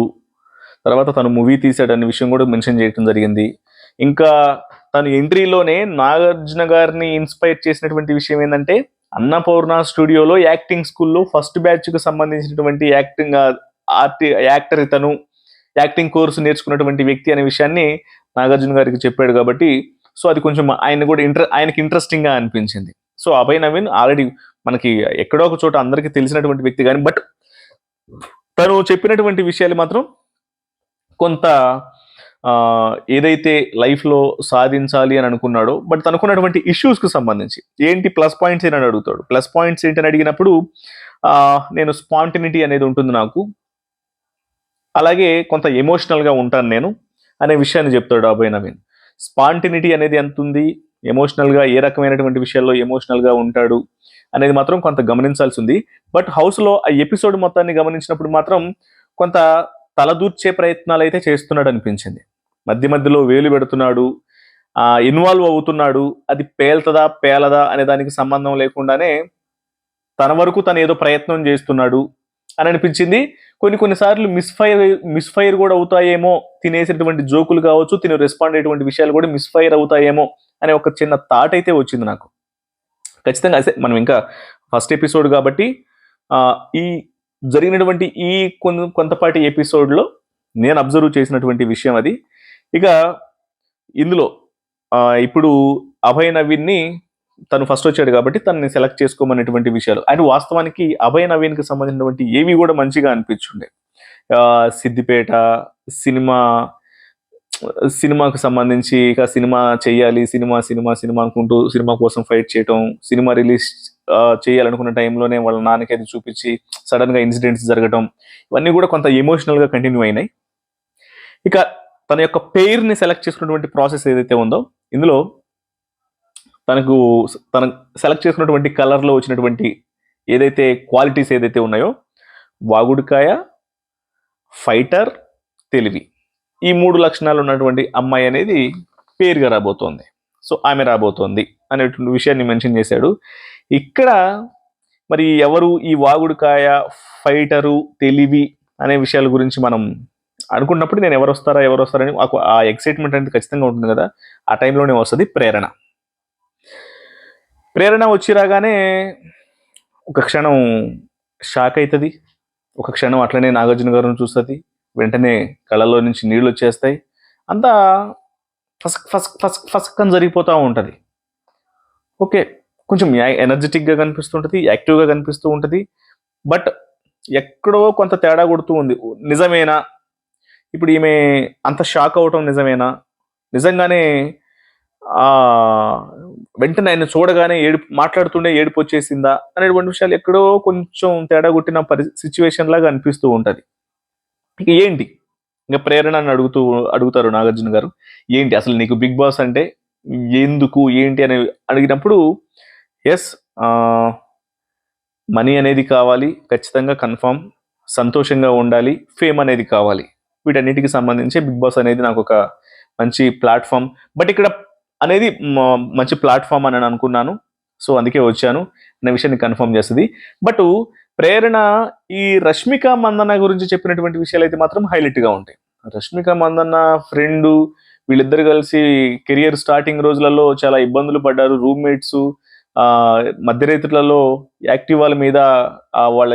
తర్వాత తను మూవీ తీసాడనే విషయం కూడా మెన్షన్ చేయడం జరిగింది. ఇంకా తను ఎంట్రీలోనే నాగార్జున గారిని ఇన్స్పైర్ చేసినటువంటి విషయం ఏంటంటే అన్నపూర్ణ స్టూడియోలో యాక్టింగ్ స్కూల్లో ఫస్ట్ బ్యాచ్కు సంబంధించినటువంటి యాక్టర్ ఇతను, యాక్టింగ్ కోర్సు నేర్చుకున్నటువంటి వ్యక్తి అనే విషయాన్ని నాగార్జున గారికి చెప్పాడు కాబట్టి సో అది కొంచెం ఆయనకి ఇంట్రెస్టింగ్గా అనిపించింది. సో అభయ్ నవీన్ ఆల్రెడీ మనకి ఎక్కడో ఒక చోట అందరికీ తెలిసినటువంటి వ్యక్తి కానీ బట్ తను చెప్పినటువంటి విషయాలు మాత్రం కొంత ఏదైతే లైఫ్లో సాధించాలి అని అనుకున్నాడో బట్ తనకున్నటువంటి ఇష్యూస్కి సంబంధించి ఏంటి ప్లస్ పాయింట్స్ ఏంటని అడుగుతాడు. ప్లస్ పాయింట్స్ ఏంటని అడిగినప్పుడు నేను స్పాంటినిటీ అనేది ఉంటుంది నాకు, అలాగే కొంత ఎమోషనల్గా ఉంటాను నేను అనే విషయాన్ని చెప్తాడు అభయ్ నవీన్. స్పాంటినిటీ అనేది ఎంత ఉంది, ఎమోషనల్గా ఏ రకమైనటువంటి విషయాల్లో ఎమోషనల్గా ఉంటాడు అనేది మాత్రం కొంత గమనించాల్సి ఉంది. బట్ హౌస్లో ఆ ఎపిసోడ్ మొత్తాన్ని గమనించినప్పుడు మాత్రం కొంత తలదూర్చే ప్రయత్నాలు అయితే చేస్తున్నాడు అనిపించింది. మధ్య మధ్యలో వేలు పెడుతున్నాడు, ఇన్వాల్వ్ అవుతున్నాడు. అది పేల్తదా పేలదా అనే దానికి సంబంధం లేకుండానే తన వరకు తను ఏదో ప్రయత్నం చేస్తున్నాడు అని అనిపించింది. కొన్నిసార్లు మిస్ఫైర్ కూడా అవుతాయేమో, తినేసేటువంటి జోకులు కావచ్చు, తిను రెస్పాండ్ అయ్యేటువంటి విషయాలు కూడా మిస్ఫైర్ అవుతాయేమో అనే ఒక చిన్న థాట్ అయితే వచ్చింది నాకు. ఖచ్చితంగా అదే మనం ఇంకా ఫస్ట్ ఎపిసోడ్ కాబట్టి ఈ జరిగినటువంటి ఈ కొంతపాటి ఎపిసోడ్లో నేను అబ్జర్వ్ చేసినటువంటి విషయం అది. ఇక ఇందులో ఇప్పుడు అభయ్ నవీన్ని తను ఫస్ట్ వచ్చాడు కాబట్టి తనని సెలెక్ట్ చేసుకోమనేటువంటి విషయాలు అండ్ వాస్తవానికి అభయ్ నవీన్కి సంబంధించినటువంటి ఏవి కూడా మంచిగా అనిపించుండే. సిద్దిపేట సినిమాకు సంబంధించి ఇక సినిమా చెయ్యాలి, సినిమా సినిమా సినిమా అనుకుంటూ సినిమా కోసం ఫైట్ చేయటం, సినిమా రిలీజ్ చేయాలనుకున్న టైంలోనే వాళ్ళ నాన్నకి అది చూపించి సడన్గా ఇన్సిడెంట్స్ జరగటం, ఇవన్నీ కూడా కొంత ఎమోషనల్గా కంటిన్యూ అయినాయి. ఇక తన యొక్క పేరుని సెలెక్ట్ చేసుకున్నటువంటి ప్రాసెస్ ఏదైతే ఉందో ఇందులో తన సెలెక్ట్ చేసుకున్నటువంటి కలర్లో వచ్చినటువంటి ఏదైతే క్వాలిటీస్ ఏదైతే ఉన్నాయో, వాగుడుకాయ, ఫైటర్, తెలివి, ఈ 3 లక్షణాలు ఉన్నటువంటి అమ్మాయి అనేది పేరుగా రాబోతోంది. సో ఆమె రాబోతోంది అనేటువంటి విషయాన్ని మెన్షన్ చేశాడు. ఇక్కడ మరి ఎవరు ఈ వాగుడుకాయ, ఫైటరు, తెలివి అనే విషయాల గురించి మనం అనుకున్నప్పుడు నేను ఎవరు వస్తారని ఆ ఎక్సైట్మెంట్ అనేది ఖచ్చితంగా ఉంటుంది కదా. ఆ టైంలోనే వస్తుంది ప్రేరణ వచ్చి రాగానే ఒక క్షణం షాక్ అవుతుంది, ఒక క్షణం అట్లనే నాగార్జున గారిని చూస్తుంది, వెంటనే కళ్ళలో నుంచి నీళ్ళు వచ్చేస్తాయి, అంతా ఫస్క్ ఫస్క్ ఫస్క్ ఫస్క్ అని జరిగిపోతూ ఉంటుంది. ఓకే, కొంచెం ఎనర్జెటిక్గా కనిపిస్తుంటుంది, యాక్టివ్గా కనిపిస్తూ ఉంటుంది. బట్ ఎక్కడో కొంత తేడా కొడుతూ ఉంది. నిజమేనా ఇప్పుడు ఈమె అంత షాక్ అవటం? నిజంగానే వెంటనే ఆయన చూడగానే మాట్లాడుతుండే ఏడుపు వచ్చేసిందా అనేటువంటి విషయాలు ఎక్కడో కొంచెం తేడా కొట్టిన సిచ్యువేషన్ లాగా అనిపిస్తూ ఉంటుంది. ఇక ఏంటి, ఇంకా ప్రేరణని అడుగుతారు నాగార్జున గారు, ఏంటి అసలు నీకు బిగ్ బాస్ అంటే ఎందుకు ఏంటి అని అడిగినప్పుడు, ఎస్ మనీ అనేది కావాలి, ఖచ్చితంగా కన్ఫామ్, సంతోషంగా ఉండాలి, ఫేమ్ అనేది కావాలి, వీటన్నిటికి సంబంధించి బిగ్ బాస్ అనేది నాకు ఒక మంచి ప్లాట్ఫామ్. బట్ ఇక్కడ అనేది మంచి ప్లాట్ఫామ్ అని అనుకున్నాను, సో అందుకే వచ్చాను అనే విషయాన్ని కన్ఫర్మ్ చేస్తుంది. బట్ ప్రేరణ ఈ రష్మిక మందన్న గురించి చెప్పినటువంటి విషయాలు అయితే మాత్రం హైలైట్గా ఉంటాయి. రష్మిక మందన్న ఫ్రెండు, వీళ్ళిద్దరు కలిసి కెరియర్ స్టార్టింగ్ రోజులలో చాలా ఇబ్బందులు పడ్డారు. రూమ్మేట్స్, మధ్యరేతులలో యాక్టివాల మీద వాళ్ళ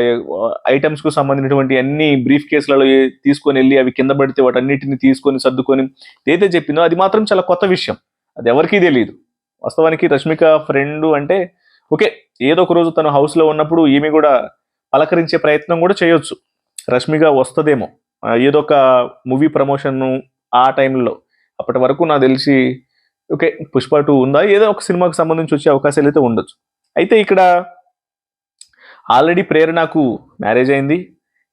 ఐటమ్స్కు సంబంధించినటువంటి అన్ని బ్రీఫ్ కేసులలో తీసుకొని వెళ్ళి అవి కింద పడితే వాటన్నిటిని తీసుకొని సర్దుకొని ఏదైతే చెప్పిందో అది మాత్రం చాలా కొత్త విషయం, అది ఎవరికీ తెలియదు. వాస్తవానికి రష్మిక ఫ్రెండ్ అంటే ఓకే, ఏదో ఒక రోజు తను హౌస్లో ఉన్నప్పుడు ఈమె కూడా పలకరించే ప్రయత్నం కూడా చేయొచ్చు, రష్మిక వస్తుందేమో ఏదో ఒక మూవీ ప్రమోషన్ ఆ టైంలో. అప్పటి వరకు నాకు తెలిసి ఓకే పుష్ప 2 ఉందా, ఏదో ఒక సినిమాకి సంబంధించి వచ్చే అవకాశాలు అయితే ఉండొచ్చు. అయితే ఇక్కడ ఆల్రెడీ ప్రేరణకు మ్యారేజ్ అయింది,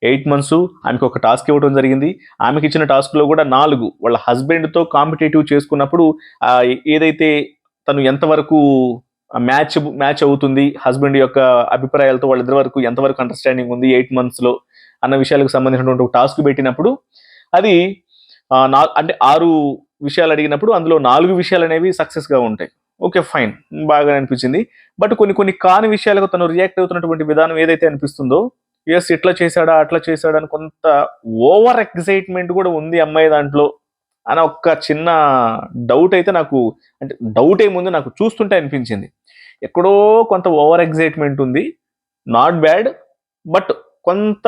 8 months, ఆమెకు ఒక టాస్క్ ఇవ్వడం జరిగింది. ఆమెకి ఇచ్చిన టాస్క్లో కూడా 4 వాళ్ళ హస్బెండ్తో కాంపిటేటివ్ చేసుకున్నప్పుడు ఏదైతే తను ఎంతవరకు మ్యాచ్ అవుతుంది, హస్బెండ్ యొక్క అభిప్రాయాలతో వాళ్ళిద్దరి వరకు ఎంతవరకు అండర్స్టాండింగ్ ఉంది 8 monthsలో అన్న విషయాలకు సంబంధించినటువంటి ఒక టాస్క్ పెట్టినప్పుడు అది అంటే 6 విషయాలు అడిగినప్పుడు అందులో 4 విషయాలు అనేవి సక్సెస్గా ఉంటాయి. ఓకే ఫైన్, బాగా అనిపించింది. బట్ కొన్ని కాని విషయాలకు తను రియాక్ట్ అవుతున్నటువంటి విధానం ఏదైతే అనిపిస్తుందో, ఎస్ ఇట్లా చేశాడా అట్లా చేశాడా అని కొంత ఓవర్ ఎక్సైట్మెంట్ కూడా ఉంది అమ్మాయి దాంట్లో అని ఒక్క చిన్న డౌట్ అయితే నాకు, అంటే డౌట్ ఏముంది నాకు చూస్తుంటే అనిపించింది, ఎక్కడో కొంత ఓవర్ ఎక్సైట్మెంట్ ఉంది, నాట్ బ్యాడ్, బట్ కొంత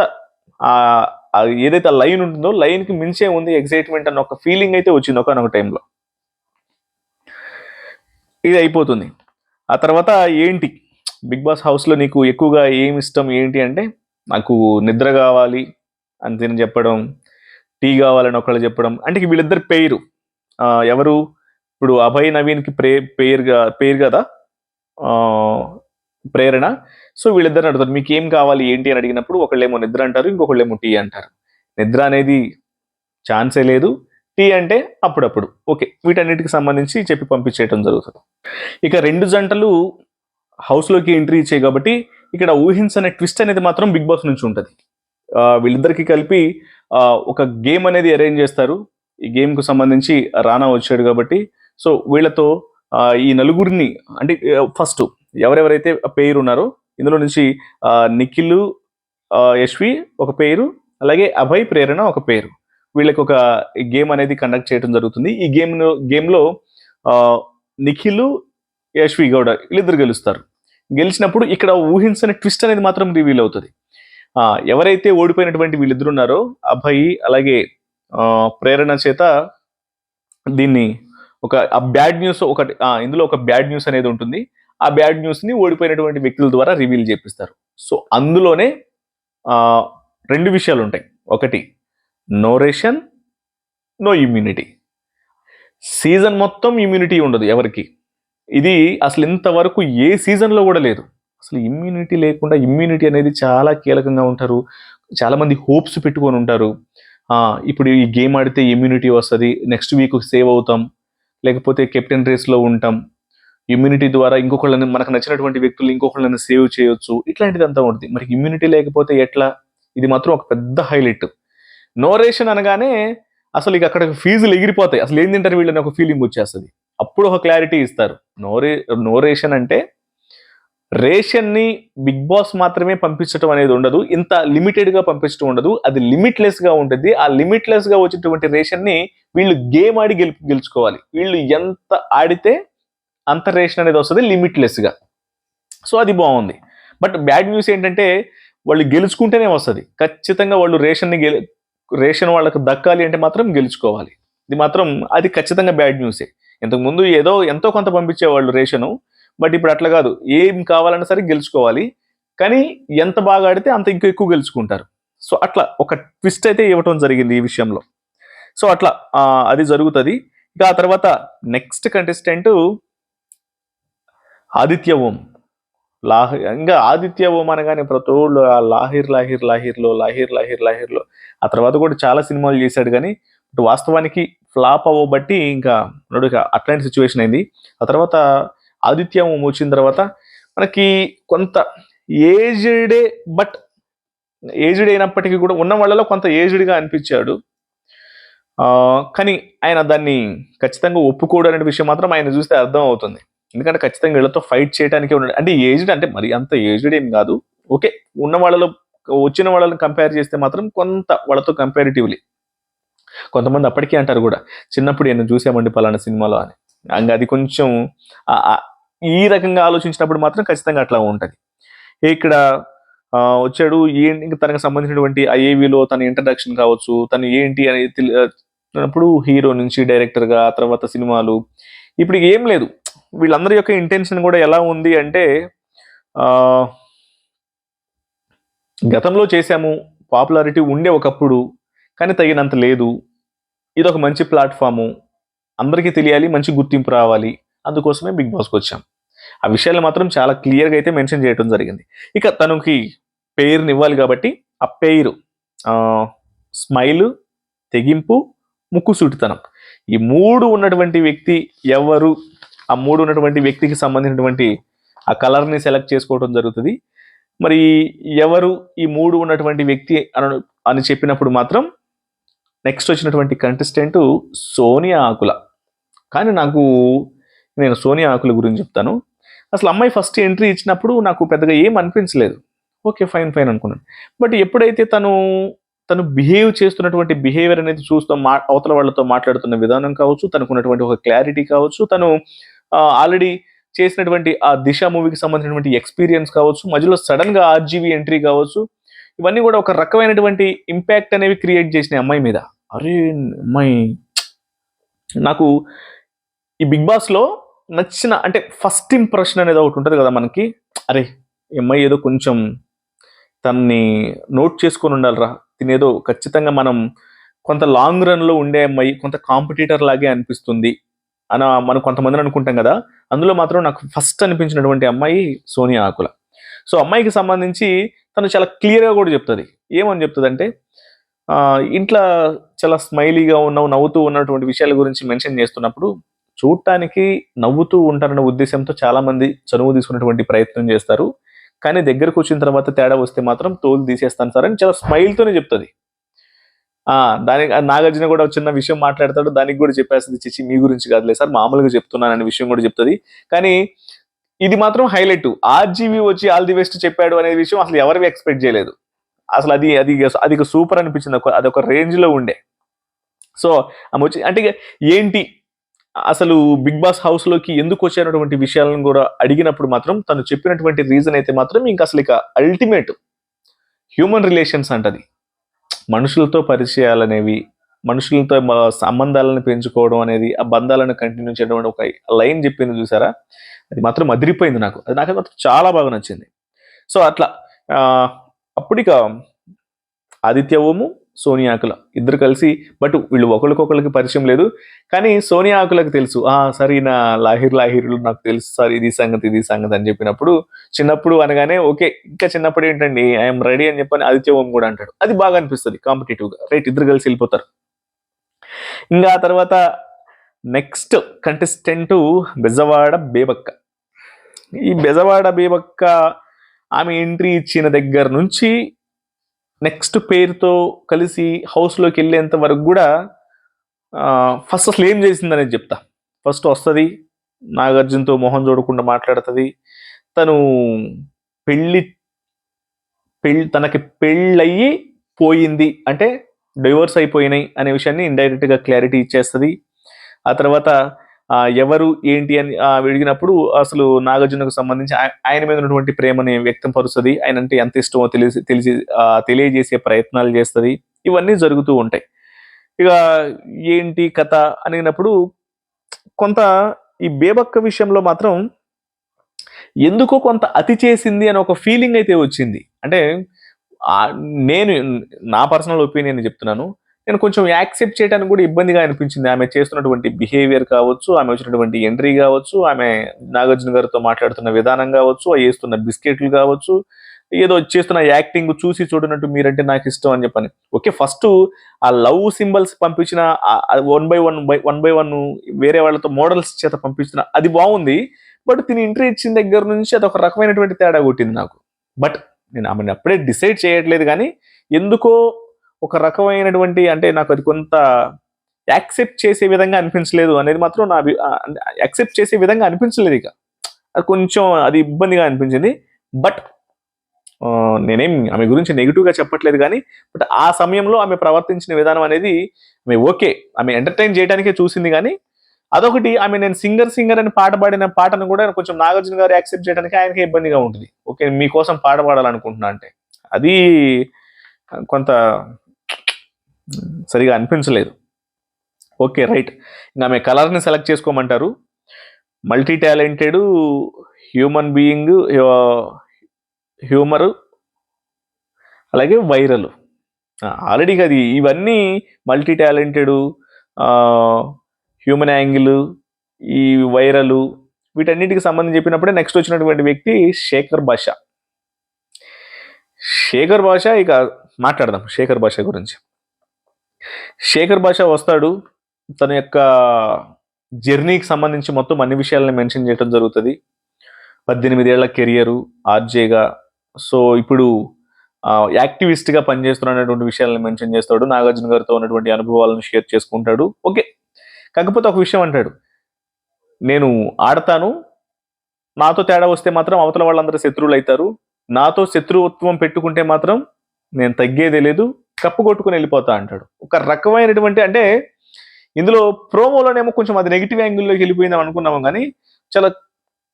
ఏదైతే లైన్ ఉంటుందో లైన్కి మించే ఉంది ఎక్సైట్మెంట్ అన్న ఒక ఫీలింగ్ అయితే వచ్చింది ఒకనొక టైంలో. ఇది అయిపోతుంది. ఆ తర్వాత ఏంటి బిగ్ బాస్ హౌస్లో నీకు ఎక్కువగా ఏమి ఇష్టం ఏంటి అంటే, నాకు నిద్ర కావాలి అని తిని చెప్పడం, టీ కావాలని ఒకళ్ళు చెప్పడం, అంటే వీళ్ళిద్దరు పేరు ఎవరు ఇప్పుడు అభయ్ నవీన్కి పేరు కదా ప్రేరణ. సో వీళ్ళిద్దరు అడుగుతారు మీకు ఏం కావాలి ఏంటి అని అడిగినప్పుడు ఒకళ్ళేమో నిద్ర అంటారు, ఇంకొకళ్ళేమో టీ అంటారు. నిద్ర అనేది ఛాన్సే లేదు, టీ అంటే అప్పుడప్పుడు. ఓకే. వీటన్నిటికి సంబంధించి చెప్పి పంపించేయటం జరుగుతుంది. ఇక 2 జంటలు హౌస్‌లోకి ఎంట్రీ ఇచ్చాయి కాబట్టి ఇక్కడ ఊహించని ట్విస్ట్ అనేది మాత్రం బిగ్ బాస్ నుంచి ఉంటది. వీళ్ళిద్దరికీ కలిపి ఒక గేమ్ అనేది అరేంజ్ చేస్తారు. ఈ గేమ్‌కు సంబంధించి రానా వచ్చాడు కాబట్టి సో వీళ్ళతో ఈ నలుగురిని అంటే ఫస్ట్ ఎవరెవరైతే పెయిర్ ఉన్నారో ఇందులో నుంచి నిఖిల్, యశ్వి ఒక పేరు, అలాగే అభయ్, ప్రేరణ ఒక పేరు. వీళ్ళకి ఒక గేమ్ అనేది కండక్ట్ చేయడం జరుగుతుంది. ఈ గేమ్లో నిఖిల్, యశ్వి గౌడ వీళ్ళిద్దరు గెలుస్తారు. గెలిచినప్పుడు ఇక్కడ ఊహించని ట్విస్ట్ అనేది మాత్రం రివీల్ అవుతుంది. ఎవరైతే ఓడిపోయినటువంటి వీళ్ళిద్దరు ఉన్నారో అభయ్ అలాగే ప్రేరణ చేత దీన్ని ఒక బ్యాడ్ న్యూస్ ఒకటి ఇందులో ఒక బ్యాడ్ న్యూస్ అనేది ఉంటుంది. ఆ బ్యాడ్ న్యూస్ ని ఓడిపోయినటువంటి వ్యక్తుల ద్వారా రివీల్ చేపిస్తారు. సో అందులోనే 2 విషయాలు ఉంటాయి. ఒకటి no ration, no immunity. Season మొత్తం ఇమ్యూనిటీ ఉండదు ఎవరికి. ఇది అసలు ఇంతవరకు ఏ సీజన్లో కూడా లేదు. అసలు ఇమ్యూనిటీ లేకుండా, ఇమ్యూనిటీ అనేది చాలా కీలకంగా ఉంటారు. చాలా మంది హోప్స్ పెట్టుకొని ఉంటారు. ఇప్పుడు ఈ గేమ్ ఆడితే ఇమ్యూనిటీ వస్తుంది, నెక్స్ట్ వీక్ సేవ్ అవుతాం, లేకపోతే కెప్టెన్ రేస్లో ఉంటాం, ఇమ్యూనిటీ ద్వారా ఇంకొకళ్ళని మనకు నచ్చినటువంటి వ్యక్తులు ఇంకొకళ్ళని సేవ్ చేయొచ్చు, ఇట్లాంటిదంతా ఉంటుంది. మరి ఇమ్యూనిటీ లేకపోతే ఎట్లా? ఇది మాత్రం ఒక పెద్ద హైలైట్. నోరేషన్ అనగానే అసలు ఇక అక్కడ ఫీజులు ఎగిరిపోతాయి. అసలు ఏం తింటారు వీళ్ళని ఒక ఫీలింగ్ వచ్చేస్తుంది. అప్పుడు ఒక క్లారిటీ ఇస్తారు. నోరేషన్ అంటే రేషన్ని బిగ్ బాస్ మాత్రమే పంపించడం అనేది ఉండదు, ఇంత లిమిటెడ్గా పంపించడం ఉండదు, అది లిమిట్లెస్గా ఉంటుంది. ఆ లిమిట్లెస్గా వచ్చేటువంటి రేషన్ని వీళ్ళు గేమ్ ఆడి గెలుచుకోవాలి. వీళ్ళు ఎంత ఆడితే అంత రేషన్ అనేది వస్తుంది లిమిట్లెస్గా. సో అది బాగుంది. బట్ బ్యాడ్ న్యూస్ ఏంటంటే వాళ్ళు గెలుచుకుంటేనే వస్తుంది. ఖచ్చితంగా వాళ్ళు రేషన్ వాళ్ళకు దక్కాలి అంటే మాత్రం గెలుచుకోవాలి. ఇది మాత్రం అది ఖచ్చితంగా బ్యాడ్ న్యూసే. ఇంతకుముందు ఎంతో కొంత పంపించేవాళ్ళు రేషను, బట్ ఇప్పుడు అట్లా కాదు. ఏం కావాలన్నా సరే గెలుచుకోవాలి, కానీ ఎంత బాగా ఆడితే అంత ఇంకా ఎక్కువ గెలుచుకుంటారు. సో అట్లా ఒక ట్విస్ట్ అయితే ఇవ్వటం జరిగింది ఈ విషయంలో. సో అట్లా అది జరుగుతుంది. ఇక ఆ తర్వాత నెక్స్ట్ కంటెస్టెంట్ ఆదిత్య ఓం. ఇంకా ఆదిత్య ఓం అనగానే ప్రతి ఒళ్ళు లాహిర్లో ఆ తర్వాత కూడా చాలా సినిమాలు చేశాడు, కానీ వాస్తవానికి ఫ్లాప్ అవ్వబట్టి ఇంకా అట్లాంటి సిచ్యువేషన్ అయింది. ఆ తర్వాత ఆదిత్య ఓం వచ్చిన తర్వాత మనకి కొంత ఏజ్డే, బట్ ఏజ్డ్ అయినప్పటికీ కూడా ఉన్న వాళ్ళలో కొంత ఏజ్డ్గా అనిపించాడు. కానీ ఆయన దాన్ని ఖచ్చితంగా ఒప్పుకోడు అనే విషయం మాత్రం ఆయన చూస్తే అర్థం అవుతుంది. ఎందుకంటే ఖచ్చితంగా వీళ్ళతో ఫైట్ చేయడానికే ఉన్నాడు. అంటే ఏజ్డ్ అంటే మరి అంత ఏజ్డ్ ఏం కాదు. ఓకే, ఉన్న వాళ్ళలో వచ్చిన వాళ్ళని కంపేర్ చేస్తే మాత్రం కొంత వాళ్ళతో కంపారిటివ్లీ కొంతమంది అప్పటికీ అంటారు కూడా, చిన్నప్పుడు నేను చూసామండి పలానా సినిమాలో అని. ఇంకా అది కొంచెం ఈ రకంగా ఆలోచించినప్పుడు మాత్రం ఖచ్చితంగా అట్లా ఉంటుంది. ఇక్కడ వచ్చాడు ఇంకా తనకు సంబంధించినటువంటి ఐఏవిలో తన ఇంట్రడక్షన్ కావచ్చు, తను ఏంటి అనేది అప్పుడు హీరో నుంచి డైరెక్టర్గా, ఆ తర్వాత సినిమాలు, ఇప్పుడు ఏం లేదు. వీళ్ళందరి యొక్క ఇంటెన్షన్ కూడా ఎలా ఉంది అంటే గతంలో చేశాము, పాపులారిటీ ఉండే ఒకప్పుడు, కానీ తగినంత లేదు. ఇది ఒక మంచి ప్లాట్ఫాము, అందరికీ తెలియాలి, మంచి గుర్తింపు రావాలి, అందుకోసమే బిగ్ బాస్కి వచ్చాం. ఆ విషయాలు మాత్రం చాలా క్లియర్గా అయితే మెన్షన్ చేయడం జరిగింది. ఇక తనకి పేరుని ఇవ్వాలి కాబట్టి ఆ పేరు స్మైల్, తెగింపు, ముక్కుసూటితనం, ఈ 3 ఉన్నటువంటి వ్యక్తి ఎవరు? ఆ 3 ఉన్నటువంటి వ్యక్తికి సంబంధించినటువంటి ఆ కలర్ని సెలెక్ట్ చేసుకోవడం జరుగుతుంది. మరి ఎవరు ఈ 3 ఉన్నటువంటి వ్యక్తి అని చెప్పినప్పుడు మాత్రం నెక్స్ట్ వచ్చినటువంటి కంటెస్టెంట్ సోనియా ఆకుల. కానీ నేను సోనియా ఆకుల గురించి చెప్తాను. అసలు అమ్మాయి ఫస్ట్ ఎంట్రీ ఇచ్చినప్పుడు నాకు పెద్దగా ఏం అనిపించలేదు. ఓకే, ఫైన్ అనుకున్నాను. బట్ ఎప్పుడైతే తను బిహేవ్ చేస్తున్నటువంటి బిహేవియర్ అనేది చూస్తాం, అవతల వాళ్ళతో మాట్లాడుతున్న విధానం కావచ్చు, తనకు ఉన్నటువంటి ఒక క్లారిటీ కావచ్చు, తను ఆల్రెడీ చేసినటువంటి ఆ దిశ మూవీకి సంబంధించినటువంటి ఎక్స్పీరియన్స్ కావచ్చు, మధ్యలో సడన్ గా ఆర్జీవీ ఎంట్రీ కావచ్చు, ఇవన్నీ కూడా ఒక రకమైనటువంటి ఇంపాక్ట్ అనేవి క్రియేట్ చేసినాయి అమ్మాయి మీద. అరే అమ్మాయి నాకు ఈ బిగ్ బాస్లో నచ్చిన అంటే ఫస్ట్ ఇంప్రెషన్ అనేది ఒకటి ఉంటుంది కదా మనకి, అరే ఈ అమ్మాయి ఏదో కొంచెం తన్ని నోట్ చేసుకొని ఉండాలిరా, తినేదో ఖచ్చితంగా మనం కొంత లాంగ్ రన్లో ఉండే అమ్మాయి, కొంత కాంపిటీటర్ లాగే అనిపిస్తుంది అని మనం కొంతమందిని అనుకుంటాం కదా. అందులో మాత్రం నాకు ఫస్ట్ అనిపించినటువంటి అమ్మాయి సోనియా ఆకుల. సో అమ్మాయికి సంబంధించి తను చాలా క్లియర్గా కూడా చెప్తుంది. ఏమని చెప్తుంది అంటే ఇంట్లో చాలా స్మైలీగా ఉన్నావు, నవ్వుతూ ఉన్నటువంటి విషయాల గురించి మెన్షన్ చేస్తున్నప్పుడు చూడటానికి నవ్వుతూ ఉంటారన్న ఉద్దేశంతో చాలా మంది చనువు తీసుకున్నటువంటి ప్రయత్నం చేస్తారు. కానీ దగ్గరకు వచ్చిన తర్వాత తేడా వస్తే మాత్రం తోలు తీసేస్తాను సార్ అని చాలా స్మైల్‌తోనే చెప్తది. దానికి నాగార్జున కూడా ఒక చిన్న విషయం మాట్లాడతాడు. దానికి కూడా చెప్పేస్తది. "చిచ్చి మీ గురించి కాదులే సార్ మామూలుగా చెప్తున్నాననే" విషయం కూడా చెప్తది. కానీ ఇది మాత్రం హైలైట్. ఆర్‌జీవి వచ్చి ఆల్ ది బెస్ట్ చెప్పాడు అనే విషయం అసలు ఎవరు ఎక్స్‌పెక్ట్ చేయలేదు. అసలు అది సూపర్ అనిపించింది. అదొక రేంజ్‌లో ఉండే. సో, ఆమె వచ్చి అంటే ఇగ ఏంటి అసలు 'బిగ్ బాస్' హౌస్‌లోకి ఎందుకొచ్చారన్నటువంటి విషయాలను గూడా అడిగినప్పుడు మాత్రం తను చెప్పినటువంటి రీజన్ అయితే మాత్రం ఇంక అల్టిమేట్ హ్యూమన్ రిలేషన్స్ అంటది. మనుషులతో పరిచయాలనేవి, మనుషులతో సంబంధాలను పెంచుకోవడం అనేది, ఆ బంధాలను కంటిన్యూ చేయడం అని ఒక లైన్ చెప్పింది చూసారా? అది మాత్రం అదిరిపోయింది నాకు. అది నాకైతే మాత్రం చాలా బాగా నచ్చింది. సో, అట్లా ఆహ్, అప్పుడిక ఆదిత్య ఓము, సోనియా ఆకుల ఇద్దరు కలిసి బట్ వీళ్ళు ఒకళ్ళకొకళ్ళకి పరిచయం లేదు. కానీ సోనియా ఆకులకు తెలుసు. సార్ ఈయన లాహిర్‌లు నాకు తెలుసు సార్ ఇది సంగతి అని చెప్పినప్పుడు చిన్నప్పుడు అనగానే ఓకే. ఇంకా చిన్నప్పుడు ఏంటండి ఐయామ్ రెడీ అని చెప్పని ఆదిత్య ఓం కూడా అంటాడు. అది బాగా అనిపిస్తది కాంపిటీటివ్‌గా. రైట్ ఇద్దరు కలిసి ఎళ్ళిపోతారు. ఇంగా ఆ తర్వాత నెక్స్ట్ కంటెస్టెంటు బెజవాడ బేబక్క. ఈ బెజవాడ బేబక్క ఆమె ఎంట్రీ ఇచ్చిన దగ్గర నుంచి నెక్స్ట్ పేరుతో కలిసి హౌస్‌లోకి వెళ్ళేంత వరకు గూడా ఫస్ట్ అసలు ఏం చేసిందనేది చెప్తా. ఫస్ట్ వస్తది. నాగార్జునతో మొహం చూడకుండా మాట్లాడతది. తను పెళ్లి తనకి పెళ్ళయ్యి పోయింది. అంటే డైవోర్స్ అయిపోయినాయి అనే విషయాన్ని ఇండైరెక్ట్‌గా క్లారిటీ ఇచ్చేస్తది. ఆ తర్వాత ఎవరు ఏంటి అని అడిగినప్పుడు అసలు నాగార్జునకు సంబంధించి ఆయన మీద ఉన్నటువంటి ప్రేమని వ్యక్తం పరుస్తది. ఆయనంటే ఎంత ఇష్టమో తెలియజేసే ప్రయత్నాలు చేస్తది. ఇవన్నీ జరుగుతూ ఉంటాయి. ఇక ఏంటి కథ అనినప్పుడు కొంత ఈ బేబక్క విషయంలో మాత్రం ఎందుకో కొంత అతి చేసింది అని ఒక ఫీలింగ్ అయితే వచ్చింది. అంటే నేను నా పర్సనల్ ఒపీనియన్ చెప్తున్నాను. నేను కొంచెం యాక్సెప్ట్ చేయడానికి కూడా ఇబ్బందిగా అనిపించింది. ఆమె చేస్తున్నటువంటి బిహేవియర్ కావచ్చు, ఆమె వచ్చినటువంటి ఎంట్రీ కావచ్చు, ఆమె నాగార్జున గారితో మాట్లాడుతున్న విధానం కావచ్చు, ఏస్తున్న బిస్కెట్లు కావచ్చు, ఏదో చేస్తున్న యాక్టింగ్ చూసి చూడనట్టు మీరంటే నాకు ఇష్టం అని చెప్పని. ఓకే. ఫస్ట్ ఆ లవ్ సింబల్స్ పంపించిన వన్ బై వన్ వేరే వాళ్ళతో మోడల్స్ చేత పంపించిన అది బాగుంది. బట్ తిని ఎంట్రీ ఇచ్చిన దగ్గర నుంచి అదొక రకమైనటువంటి తేడా కొట్టింది నాకు. బట్ నేను ఆమెను అప్పుడే డిసైడ్ చేయట్లేదు కానీ ఎందుకో ఒక రకమైనటువంటి అంటే నాకు అది కొంత యాక్సెప్ట్ చేసే విధంగా అనిపించలేదు అనేది మాత్రం యాక్సెప్ట్ చేసే విధంగా అనిపించలేదు ఇక. అది కొంచెం అది ఇబ్బందిగా అనిపించింది. బట్ నేనేం ఆమె గురించి నెగిటివ్‌గా చెప్పట్లేదు గానీ, బట్ ఆ సమయంలో ఆమె ప్రవర్తించిన విధానం అనేది ఆమె ఓకే. ఆమె ఎంటర్‌టైన్ చేయడానికే చూసింది గానీ, అదొకటి ఆమె నేను సింగర్ అని పాట పాడిన పాటను కూడా కొంచెం నాగార్జున గారు యాక్సెప్ట్ చేయడానికి ఆయనకే ఇబ్బందిగా ఉంటది. ఓకే. మీకోసం పాట పాడాలనుకుంటున్నా అంటే. అది కొంత సరిగా అనిపించలేదు. ఓకే. రైట్. ఇంక ఆమె కలర్‌ని సెలెక్ట్ చేసుకోమంటారు. మల్టీ టాలెంటెడు, హ్యూమన్ బీయింగు, హ్యూమరు, అలాగే వైరల్. ఆల్రెడీ అది ఇవన్నీ మల్టీ టాలెంటెడు, హ్యూమన్ యాంగిల్, ఈ వైరలు వీటన్నిటికి సంబంధించి చెప్పినప్పుడే నెక్స్ట్ వచ్చినటువంటి వ్యక్తి శేఖర్ భాష. శేఖర్ భాష ఇక మాట్లాడదాం శేఖర్ భాష గురించి. శేఖర్ భాష వస్తాడు. తన యొక్క జర్నీకి సంబంధించి మొత్తం అన్ని విషయాలను మెన్షన్ చేయడం జరుగుతుంది. 18 ఏళ్ల కెరియరు ఆర్జేగా. సో ఇప్పుడు యాక్టివిస్ట్గా పనిచేస్తున్నటువంటి విషయాలను మెన్షన్ చేస్తాడు. నాగార్జున గారితో ఉన్నటువంటి అనుభవాలను షేర్ చేసుకుంటాడు. ఓకే. కాకపోతే ఒక విషయం అంటాడు, నేను ఆడతాను, నాతో తేడా వస్తే మాత్రం అవతల వాళ్ళందరూ శత్రువులు అవుతారు, నాతో శత్రుత్వం పెట్టుకుంటే మాత్రం నేను తగ్గేదే లేదు, కప్పు కొట్టుకుని వెళ్ళిపోతా అంటాడు. ఒక రకమైనటువంటి అంటే ఇందులో ప్రోమోలోనేమో కొంచెం అది నెగిటివ్ యాంగిల్లోకి వెళ్ళిపోయిందాం అనుకున్నాము కానీ చాలా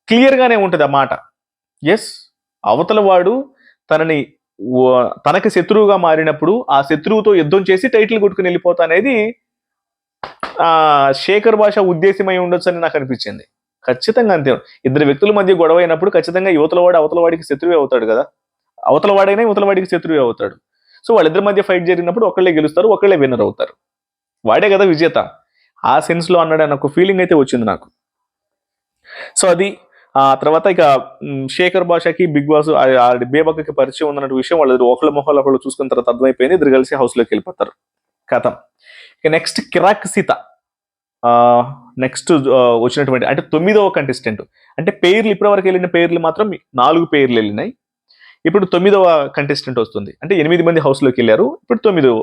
క్లియర్గానే ఉంటుంది ఆ మాట. ఎస్, అవతల వాడు తనకి శత్రువుగా మారినప్పుడు ఆ శత్రువుతో యుద్ధం చేసి టైటిల్ కొట్టుకుని వెళ్ళిపోతా అనేది శేఖర్ భాష ఉద్దేశమై ఉండొచ్చు అని నాకు అనిపించింది. ఖచ్చితంగా అంతే. ఇద్దరు వ్యక్తుల మధ్య గొడవ అయినప్పుడు ఖచ్చితంగా యువతలవాడు అవతల వాడికి శత్రువే అవుతాడు కదా. అవతల వాడైనా యువతల వాడికి శత్రువే అవుతాడు. సో వాళ్ళిద్దరి మధ్య ఫైట్ జరిగినప్పుడు ఒకళ్ళే గెలుస్తారు, ఒకళ్ళే విన్నర్ అవుతారు. వాడే కదా విజేత. ఆ సెన్స్ లో అన్నాడు అని ఒక ఫీలింగ్ అయితే వచ్చింది నాకు. సో అది ఆ తర్వాత ఇక శేఖర్ భాషకి బిగ్ బాస్ బేబక్కకి పరిచయం ఉందన్న విషయం వాళ్ళు ఒకళ్ళ మొహాలు ఒకళ్ళు చూసుకున్న తర్వాత అర్థమైపోయింది. ఇద్దరు కలిసి హౌస్లోకి వెళ్ళిపోతారు. కథ ఇక నెక్స్ట్ కిరాక్ సీత నెక్స్ట్ వచ్చినటువంటి అంటే 9వ కంటెస్టెంట్. అంటే పేర్లు ఇప్పటివరకు వెళ్ళిన పేర్లు మాత్రం 4 పేర్లు వెళ్ళినాయి. ఇప్పుడు 9వ కంటెస్టెంట్ వస్తుంది. అంటే 8 మంది హౌస్లోకి వెళ్ళారు. ఇప్పుడు 9వ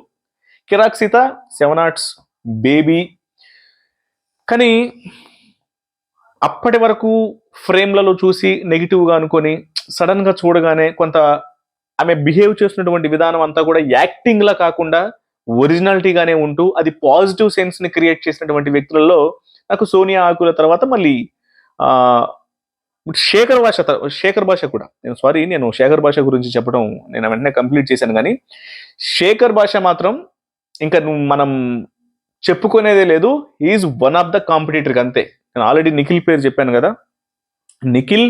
కిరాక్ సీత, 7 ఆర్ట్స్, బేబీ. కానీ అప్పటి వరకు ఫ్రేమ్లలో చూసి నెగిటివ్గా అనుకొని సడన్గా చూడగానే కొంత ఆమె బిహేవ్ చేస్తున్నటువంటి విధానం అంతా కూడా యాక్టింగ్ లా కాకుండా ఒరిజినాలిటీగానే ఉంటూ అది పాజిటివ్ సెన్స్ ని క్రియేట్ చేసినటువంటి వ్యక్తులలో నాకు సోనియా ఆకుల తర్వాత మళ్ళీ ఆ శేఖర్ భాష కూడా నేను శేఖర్ భాష గురించి చెప్పడం నేను వెంటనే కంప్లీట్ చేశాను. కానీ శేఖర్ భాష మాత్రం ఇంకా మనం చెప్పుకునేదే లేదు. Is one of the competitor అంతే. నేను ఆల్రెడీ నిఖిల్ పేరు చెప్పాను కదా, నిఖిల్,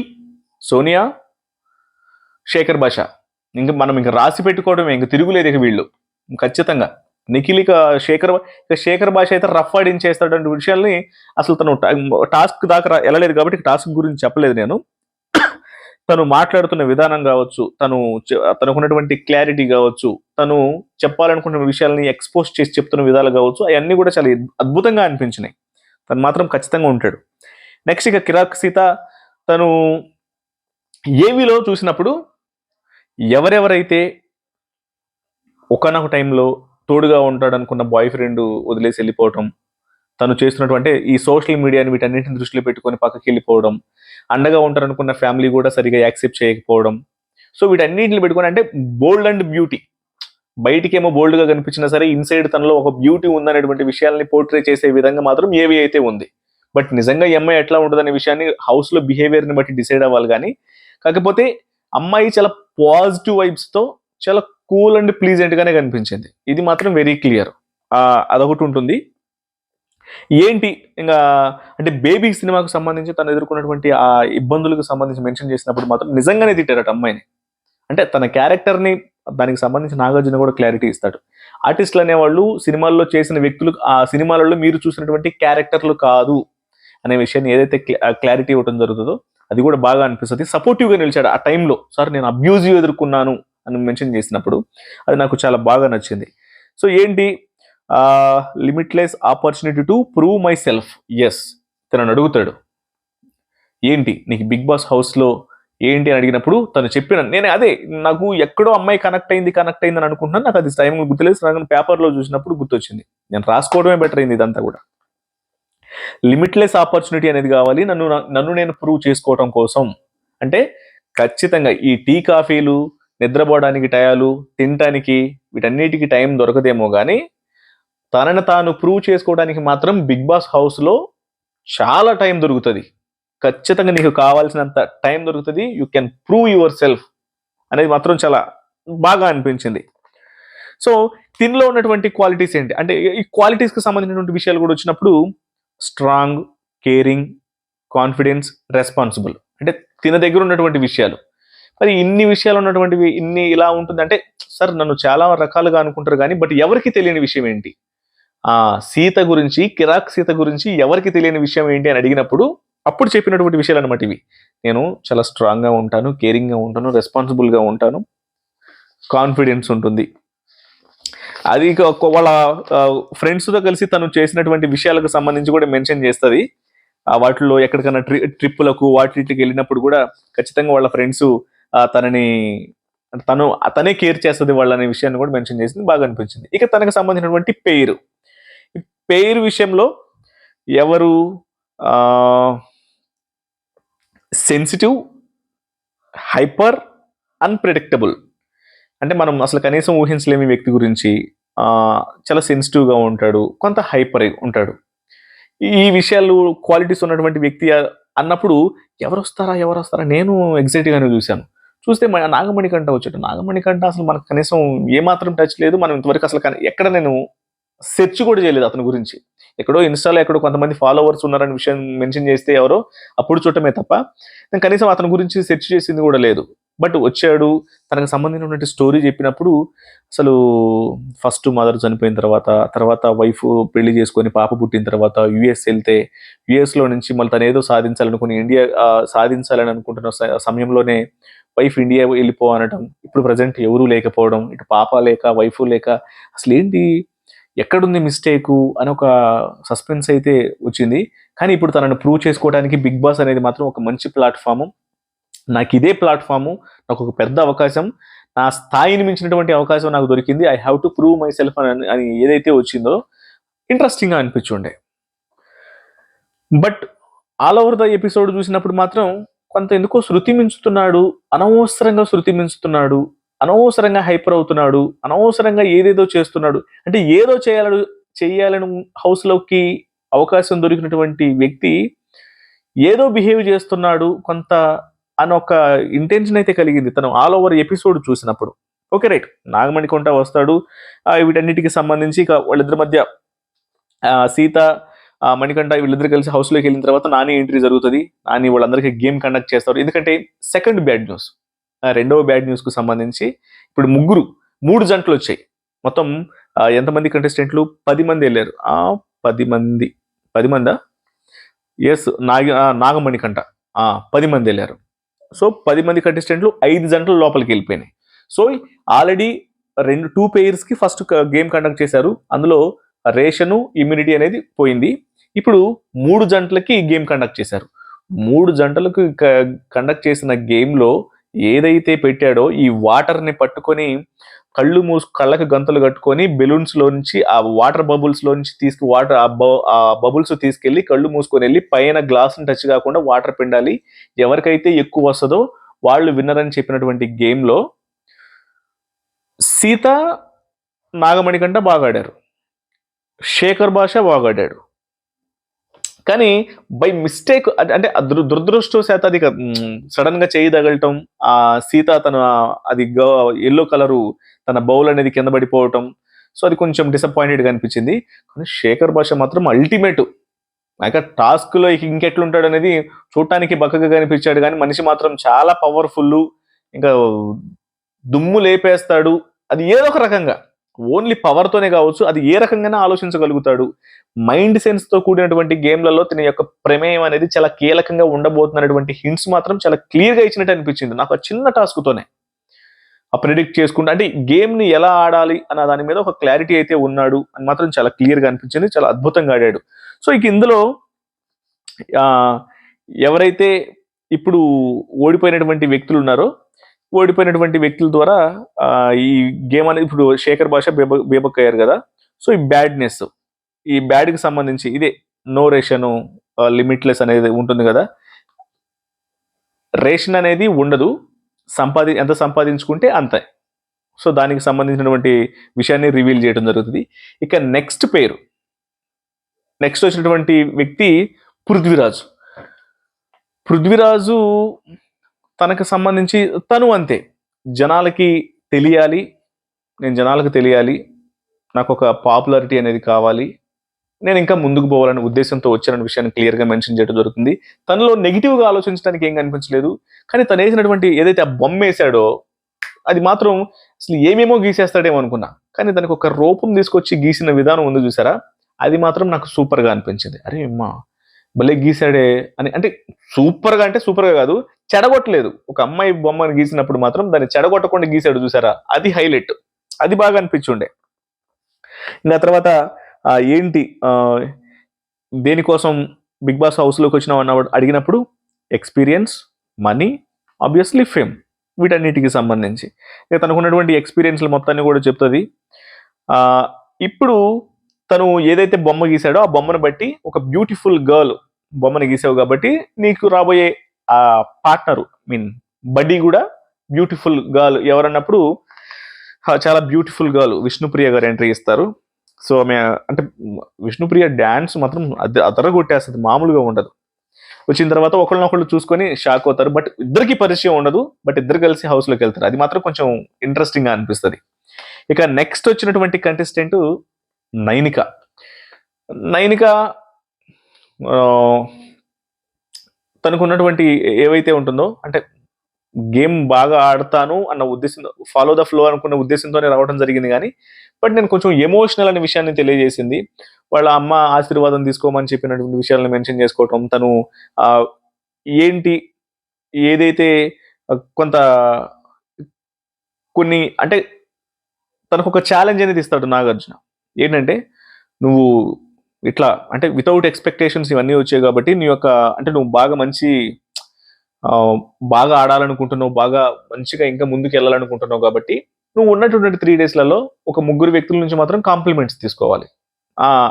సోనియా, శేఖర్ భాష ఇంకా రాసి పెట్టుకోవడం ఇంక తిరుగులేదు ఇక వీళ్ళు ఖచ్చితంగా. నిఖిల్ ఇక శేఖర్ భాష అయితే రఫ్ ఆడించేస్తాడంటే విషయాల్ని అసలు తను టాస్క్ దాకా వెళ్ళలేదు కాబట్టి టాస్క్ గురించి చెప్పలేదు నేను. తను మాట్లాడుతున్న విధానం కావచ్చు, తనకున్నటువంటి క్లారిటీ కావచ్చు, తను చెప్పాలనుకున్న విషయాలని ఎక్స్పోజ్ చేసి చెప్తున్న విధాలు కావచ్చు, అవన్నీ కూడా చాలా అద్భుతంగా అనిపించినాయి. తను మాత్రం ఖచ్చితంగా ఉంటాడు. నెక్స్ట్ ఇక కిరాక్ సీత, తను ఏవిలో చూసినప్పుడు ఎవరెవరైతే ఒకనొక టైంలో తోడుగా ఉంటాడు అనుకున్న బాయ్ ఫ్రెండ్ వదిలేసి వెళ్ళిపోవటం, తను చేస్తున్నటువంటి ఈ సోషల్ మీడియాని వీటన్నిటిని దృష్టిలో పెట్టుకొని పక్కకి వెళ్ళిపోవడం, అండగా ఉంటారనుకున్న ఫ్యామిలీ కూడా సరిగా యాక్సెప్ట్ చేయకపోవడం, సో వీటన్నిటిని పెట్టుకొని అంటే బోల్డ్ అండ్ బ్యూటీ, బయటికేమో బోల్డ్గా కనిపించినా సరే ఇన్సైడ్ తనలో ఒక బ్యూటీ ఉందనేటువంటి విషయాల్ని పోర్ట్రే చేసే విధంగా మాత్రం ఏవి అయితే ఉంది. బట్ నిజంగా ఈ అమ్మాయి ఎట్లా ఉంటుందనే విషయాన్ని హౌస్లో బిహేవియర్ని బట్టి డిసైడ్ అవ్వాలి. కానీ కాకపోతే అమ్మాయి చాలా పాజిటివ్ వైబ్స్తో చాలా కూల్ అండ్ ప్లీజెంట్గానే కనిపించింది. ఇది మాత్రం వెరీ క్లియర్. అదొకటి ఉంటుంది. ఏంటి ఇంకా అంటే బేబీ సినిమాకు సంబంధించి తను ఎదుర్కొన్నటువంటి ఆ ఇబ్బందులకు సంబంధించి మెన్షన్ చేసినప్పుడు మాత్రం నిజంగానే తిట్టారట అమ్మాయిని. అంటే తన క్యారెక్టర్ని దానికి సంబంధించి నాగార్జున కూడా క్లారిటీ ఇస్తాడు. ఆర్టిస్టులు అనేవాళ్ళు సినిమాల్లో చేసిన వ్యక్తులు ఆ సినిమాలలో మీరు చూసినటువంటి క్యారెక్టర్లు కాదు అనే విషయాన్ని ఏదైతే క్లారిటీ ఇవ్వడం జరుగుతుందో అది కూడా బాగా అనిపిస్తుంది. సపోర్టివ్గా నిలిచాడు ఆ టైంలో. సార్ నేను అబ్యూజివ్ ఎదుర్కొన్నాను అని మెన్షన్ చేసినప్పుడు అది నాకు చాలా బాగా నచ్చింది. సో ఏంటి limitless opportunity to prove my yes, తనని అడుగుతాడు ఏంటి నీకు బిగ్ బాస్ హౌస్లో ఏంటి అని అడిగినప్పుడు తను చెప్పిన నేను అదే నాకు ఎక్కడో అమ్మాయి కనెక్ట్ అయింది అని అనుకుంటున్నాను. నాకు అది టైం గుర్తులేదు. నాకు పేపర్లో చూసినప్పుడు గుర్తొచ్చింది. నేను రాసుకోవడమే బెటర్ అయింది ఇదంతా కూడా. లిమిట్లెస్ ఆపర్చునిటీ అనేది కావాలి నన్ను నేను ప్రూవ్ చేసుకోవడం కోసం. అంటే ఖచ్చితంగా ఈ టీ కాఫీలు, నిద్రపోవడానికి టయాలు, తినటానికి వీటన్నిటికీ టైం దొరకదేమో కానీ తనను తాను ప్రూవ్ చేసుకోవడానికి మాత్రం బిగ్ బాస్ హౌస్లో చాలా టైం దొరుకుతుంది. ఖచ్చితంగా నీకు కావాల్సినంత టైం దొరుకుతుంది. You can prove your self అనేది మాత్రం చాలా బాగా అనిపించింది. సో దీనిలో ఉన్నటువంటి క్వాలిటీస్ ఏంటి అంటే ఈ క్వాలిటీస్కి సంబంధించినటువంటి విషయాలు కూడా వచ్చినప్పుడు స్ట్రాంగ్, కేరింగ్, కాన్ఫిడెన్స్, రెస్పాన్సిబుల్ అంటే తిన దగ్గర ఉన్నటువంటి విషయాలు. మరి ఇన్ని విషయాలు ఉన్నటువంటివి ఇన్ని ఇలా ఉంటుంది అంటే సార్ నన్ను చాలా రకాలుగా అనుకుంటారు కానీ బట్ ఎవరికి తెలియని విషయం ఏంటి, సీత గురించి, కిరాక్ సీత గురించి ఎవరికి తెలియని విషయం ఏంటి అని అడిగినప్పుడు అప్పుడు చెప్పినటువంటి విషయాలు అనమాట ఇవి. నేను చాలా స్ట్రాంగ్గా ఉంటాను, కేరింగ్గా ఉంటాను, రెస్పాన్సిబుల్గా ఉంటాను, కాన్ఫిడెన్స్ ఉంటుంది. అది వాళ్ళ ఫ్రెండ్స్తో కలిసి తను చేసినటువంటి విషయాలకు సంబంధించి కూడా మెన్షన్ చేస్తుంది. వాటిలో ఎక్కడికైనా ట్రిప్పులకు వాటికి వెళ్ళినప్పుడు కూడా ఖచ్చితంగా వాళ్ళ ఫ్రెండ్స్ అతనే కేర్ చేస్తుంది వాళ్ళనే విషయాన్ని కూడా మెన్షన్ చేసింది. బాగా అనిపించింది. ఇక తనకు సంబంధించినటువంటి పేరు విషయంలో ఎవరు సెన్సిటివ్, హైపర్, అన్ప్రెడిక్టబుల్ అంటే మనం అసలు కనీసం ఊహించలేని వ్యక్తి గురించి. చాలా సెన్సిటివ్గా ఉంటాడు, కొంత హైపర్ ఉంటాడు. ఈ విషయాలు క్వాలిటీస్ ఉన్నటువంటి వ్యక్తి అన్నప్పుడు ఎవరు వస్తారా నేను ఎగ్జైట్గానే చూశాను. చూస్తే నాగమణికంఠ వచ్చాడు. నాగమణికంఠ అసలు మనకు కనీసం ఏమాత్రం టచ్ లేదు. మనం ఇంతవరకు అసలు ఎక్కడ నేను సెర్చ్ కూడా చేయలేదు అతని గురించి. ఎక్కడో ఇన్స్టాలో ఎక్కడో కొంతమంది ఫాలోవర్స్ ఉన్నారనే విషయం మెన్షన్ చేస్తే ఎవరో అప్పుడు చూడటమే తప్ప నేను కనీసం అతని గురించి సెర్చ్ చేసింది కూడా లేదు. బట్ వచ్చాడు, తనకు సంబంధించినటువంటి స్టోరీ చెప్పినప్పుడు అసలు ఫస్ట్ మదర్ చనిపోయిన తర్వాత వైఫ్ పెళ్లి చేసుకొని పాప పుట్టిన తర్వాత యుఎస్ వెళ్తే యుఎస్లో నుంచి మళ్ళీ తను ఏదో సాధించాలనుకుని ఇండియా సాధించాలని అనుకుంటున్న సమయంలోనే వైఫ్ ఇండియా వెళ్ళిపో అనటం, ఇప్పుడు ప్రజెంట్ ఎవరూ లేకపోవడం, ఇటు పాప లేక వైఫ్ లేక అసలు ఏంటి ఎక్కడుంది మిస్టేకు అని ఒక సస్పెన్స్ అయితే వచ్చింది. కానీ ఇప్పుడు తనను ప్రూవ్ చేసుకోవడానికి బిగ్ బాస్ అనేది మాత్రం ఒక మంచి ప్లాట్ఫామ్. నాకు ఇదే ప్లాట్ఫాము, నాకు ఒక పెద్ద అవకాశం, నా స్థాయిని మించినటువంటి అవకాశం నాకు దొరికింది, I have to prove my self అని ఏదైతే వచ్చిందో ఇంట్రెస్టింగ్గా అనిపించుండే. But all over the episode చూసినప్పుడు మాత్రం కొంత ఎందుకో శృతి మించుతున్నాడు, అనవసరంగా శృతి మించుతున్నాడు, అనవసరంగా హైపర్ అవుతున్నాడు, అనవసరంగా ఏదేదో చేస్తున్నాడు. అంటే ఏదో చేయాలని హౌస్లోకి అవకాశం దొరికినటువంటి వ్యక్తి ఏదో బిహేవ్ చేస్తున్నాడు కొంత అని ఒక ఇంటెన్షన్ అయితే కలిగింది తను ఆల్ ఓవర్ ఎపిసోడ్ చూసినప్పుడు. ఓకే రైట్, నాగమణికొండ వస్తాడు, వీటన్నిటికి సంబంధించి ఇక వాళ్ళిద్దరి మధ్య సీత మణికంఠ వీళ్ళిద్దరు కలిసి హౌస్లోకి వెళ్ళిన తర్వాత నాని ఎంట్రీ జరుగుతుంది. నాని వాళ్ళందరికీ గేమ్ కండక్ట్ చేస్తారు. ఎందుకంటే సెకండ్ బ్యాడ్ న్యూస్, రెండవ బ్యాడ్ న్యూస్కు సంబంధించి ఇప్పుడు 3 జంటలు వచ్చాయి. మొత్తం ఎంతమంది కంటెస్టెంట్లు? 10 మంది వెళ్ళారు. 10 మందా? ఎస్, నాగమణికంఠ 10 మంది వెళ్ళారు. సో 10 మంది కంటెస్టెంట్లు 5 జంటలు లోపలికి వెళ్ళిపోయినాయి. సో ఆల్రెడీ 2 పెయిర్స్కి ఫస్ట్ గేమ్ కండక్ట్ చేశారు. అందులో రేషను ఇమ్యూనిటీ అనేది పోయింది. ఇప్పుడు 3 జంటలకి గేమ్ కండక్ట్ చేశారు. 3 జంటలకు కండక్ట్ చేసిన గేమ్లో ఏదైతే పెట్టాడో ఈ వాటర్ని పట్టుకొని కళ్ళకి గంతలు కట్టుకొని బెలూన్స్లోంచి ఆ వాటర్ బబుల్స్లోంచి ఆ బబుల్స్ తీసుకెళ్ళి కళ్ళు మూసుకొని వెళ్ళి పైన గ్లాస్ని టచ్ కాకుండా వాటర్ పిండాలి, ఎవరికైతే ఎక్కువ వస్తుందో వాళ్ళు విన్నర్ అని చెప్పినటువంటి గేమ్లో సీత నాగమణికంట బాగా ఆడారు, శేఖర్ భాష బాగా ఆడాడు. కానీ బై మిస్టేక్ అంటే దురదృష్టవశాత్తు అది సడన్ గా చేయి తగలటం, ఆ సీత తన అది ఎల్లో కలరు తన బౌల్ అనేది కింద పడిపోవటం, సో అది కొంచెం డిసప్పాయింటెడ్గా అనిపించింది. కానీ శేఖర్ భాష మాత్రం అల్టిమేట్. నాకు టాస్క్లో ఇంకెట్లుంటాడు అనేది చూడటానికి బక్కగా కనిపించాడు, కానీ మనిషి మాత్రం చాలా పవర్ఫుల్, ఇంకా దుమ్ము లేపేస్తాడు. అది ఏదో ఒక రకంగా ఓన్లీ పవర్తోనే కావచ్చు, అది ఏ రకంగానే ఆలోచించగలుగుతాడు. మైండ్ సెన్స్తో కూడినటువంటి గేమ్లలో తన యొక్క ప్రమేయం అనేది చాలా కీలకంగా ఉండబోతున్నటువంటి హింట్స్ మాత్రం చాలా క్లియర్గా ఇచ్చినట్టు అనిపించింది నాకు. ఆ చిన్న టాస్క్తోనే ఆ ప్రిడిక్ట్ చేసుకుంటా అంటే గేమ్ని ఎలా ఆడాలి అన్న దాని మీద ఒక క్లారిటీ అయితే ఉన్నాడు అని మాత్రం చాలా క్లియర్గా అనిపించింది. చాలా అద్భుతంగా ఆడాడు. సో ఇక ఇందులో ఎవరైతే ఇప్పుడు ఓడిపోయినటువంటి వ్యక్తులు ఉన్నారో, ఓడిపోయినటువంటి వ్యక్తుల ద్వారా ఈ గేమ్ అనేది ఇప్పుడు శేఖర్ భాష బేబక్ అయ్యారు కదా. సో ఈ బ్యాడ్నెస్, ఈ బ్యాడ్కి సంబంధించి ఇదే నో రేషను, లిమిట్లెస్ అనేది ఉంటుంది కదా. రేషన్ అనేది ఉండదు, ఎంత సంపాదించుకుంటే అంతే. సో దానికి సంబంధించినటువంటి విషయాన్ని రివీల్ చేయడం జరుగుతుంది. ఇక నెక్స్ట్ వచ్చినటువంటి వ్యక్తి పృథ్వీరాజు తనకు సంబంధించి తను అంతే, జనాలకి తెలియాలి, నేను జనాలకు తెలియాలి, నాకు ఒక పాపులారిటీ అనేది కావాలి, నేను ఇంకా ముందుకు పోవాలనే ఉద్దేశంతో వచ్చానన్న విషయాన్ని క్లియర్గా మెన్షన్ చేయడం జరుగుతుంది. తనలో నెగిటివ్గా ఆలోచించడానికి ఏం కనిపించలేదు. కానీ తను వేసినటువంటి ఏదైతే ఆ బొమ్మ వేసాడో అది మాత్రం అసలు ఏమేమో గీసేస్తాడేమో అనుకున్నా, కానీ దానికి ఒక రూపం తీసుకొచ్చి గీసిన విధానం ఉంది చూసారా, అది మాత్రం నాకు సూపర్గా అనిపించింది. అరే అమ్మా భలే గీసాడే అని. అంటే సూపర్గా కాదు, చెడగొట్టలేదు. ఒక అమ్మాయి బొమ్మను గీసినప్పుడు మాత్రం దాన్ని చెడగొట్టకుండా గీసాడు చూసారా, అది హైలైట్, అది బాగా అనిపించుండే. ఇంకా తర్వాత ఏంటి దేనికోసం బిగ్ బాస్ హౌస్లోకి వచ్చినావు అన్న అడిగినప్పుడు ఎక్స్పీరియన్స్, మనీ, ఆబ్వియస్లీ ఫేమ్, వీటన్నిటికి సంబంధించి ఇక తనకున్నటువంటి ఎక్స్పీరియన్స్లు మొత్తాన్ని కూడా చెప్తుంది. ఇప్పుడు తను ఏదైతే బొమ్మ గీసాడో ఆ బొమ్మను బట్టి ఒక బ్యూటిఫుల్ గర్ల్ బొమ్మను గీసావు కాబట్టి నీకు రాబోయే ఆ పార్ట్నరు బడ్డీ కూడా బ్యూటిఫుల్ గర్ల్ ఎవరన్నప్పుడు చాలా బ్యూటిఫుల్ గర్ల్ విష్ణుప్రియ గారు ఎంట్రీ ఇస్తారు. సో ఆమె అంటే విష్ణుప్రియ డ్యాన్స్ మాత్రం అదరగొట్టేస్తుంది, మామూలుగా ఉండదు. వచ్చిన తర్వాత ఒకళ్ళనొకళ్ళు చూసుకొని షాక్ అవుతారు, బట్ ఇద్దరికి పరిచయం ఉండదు, బట్ ఇద్దరు కలిసి హౌస్లోకి వెళ్తారు. అది మాత్రం కొంచెం ఇంట్రెస్టింగ్గా అనిపిస్తుంది. ఇక నెక్స్ట్ వచ్చినటువంటి కంటెస్టెంట్ నైనిక తనకు ఉన్నటువంటి ఏవైతే ఉంటుందో అంటే గేమ్ బాగా ఆడతాను అన్న ఉద్దేశంతో, ఫాలో ద ఫ్లో అనుకున్న ఉద్దేశంతోనే రావడం జరిగింది కానీ, బట్ నేను కొంచెం ఎమోషనల్ అనే విషయాన్ని తెలియజేసింది. వాళ్ళ అమ్మ ఆశీర్వాదం తీసుకోమని చెప్పినటువంటి విషయాలను మెన్షన్ చేసుకోవటం, తను ఆహ్, ఏంటి ఏదైతే కొంత కొన్ని అంటే తనకొక ఛాలెంజ్ అనేది ఇస్తాడు నాగార్జున. ఏంటంటే, "నువ్వు ఇట్లా అంటే వితౌట్ ఎక్స్‌పెక్టేషన్స్ ఇవన్నీ వచ్చాయి కాబట్టి నీ యొక్క అంటే నువ్వు బాగా మంచి ఆహ్, బాగా ఆడాలనుకుంటున్నావు. బాగా మంచిగా ఇంకా ముందుకెళ్ళాలనుకుంటున్నావు కాబట్టి, నువ్వు ఉన్నటువంటి 3 డేస్‌లలో ఒక ముగ్గురు వ్యక్తుల నుంచి మాత్రం కాంప్లిమెంట్స్ తీసుకోవాలి.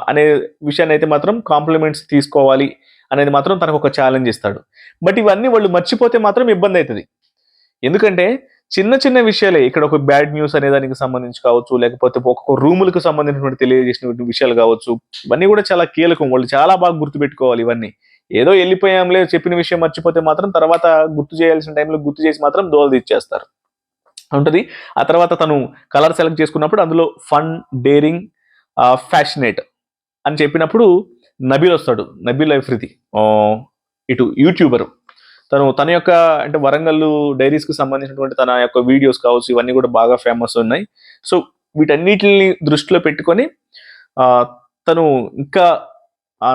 అనే విషయాన్నయితే మాత్రం కాంప్లిమెంట్స్ తీసుకోవాలి అనేది మాత్రం తనకొక ఛాలెంజ్ ఇస్తాడు. బట్ ఇవన్నీ వాళ్ళు మర్చిపోతే మాత్రం ఇబ్బందయితది. ఎందుకంటే చిన్న చిన్న విషయాలే. ఇక్కడ ఒక బ్యాడ్ న్యూస్ అనే దానికి సంబంధించి కావచ్చు, లేకపోతే ఒక్కొక్క రూములకు సంబంధించినటువంటి తెలియజేసినటువంటి విషయాలు కావచ్చు. ఇవన్నీ కూడా చాలా కీలకం. వాళ్ళు చాలా బాగా గుర్తుపెట్టుకోవాలి ఇవన్నీ. ఏదో ఎళ్ళిపోయాంలే చెప్పిన విషయం మర్చిపోతే మాత్రం తర్వాత గుర్తు చేయాల్సిన టైంలో గుర్తు చేసి మాత్రం దోలదీర్చేస్తారు. ఉంటది. ఆ తర్వాత తను కలర్ సెలెక్ట్ చేసుకున్నప్పుడు అందులో ఫన్, డేరింగ్, ఫ్యాషనేట్ అని చెప్పినప్పుడు నబీల్ వస్తాడు. నబీల్ అఫ్రిది. ఇటు యూట్యూబర్. తన యొక్క అంటే వరంగల్ డైరీస్‌కి సంబంధించినటువంటి తన యొక్క వీడియోస్ కావచ్చు, ఇవన్నీ కూడా బాగా ఫేమస్ ఉన్నాయి. సో, వీటన్నిటిని దృష్టిలో పెట్టుకొని ఆహ్, తను ఇంకా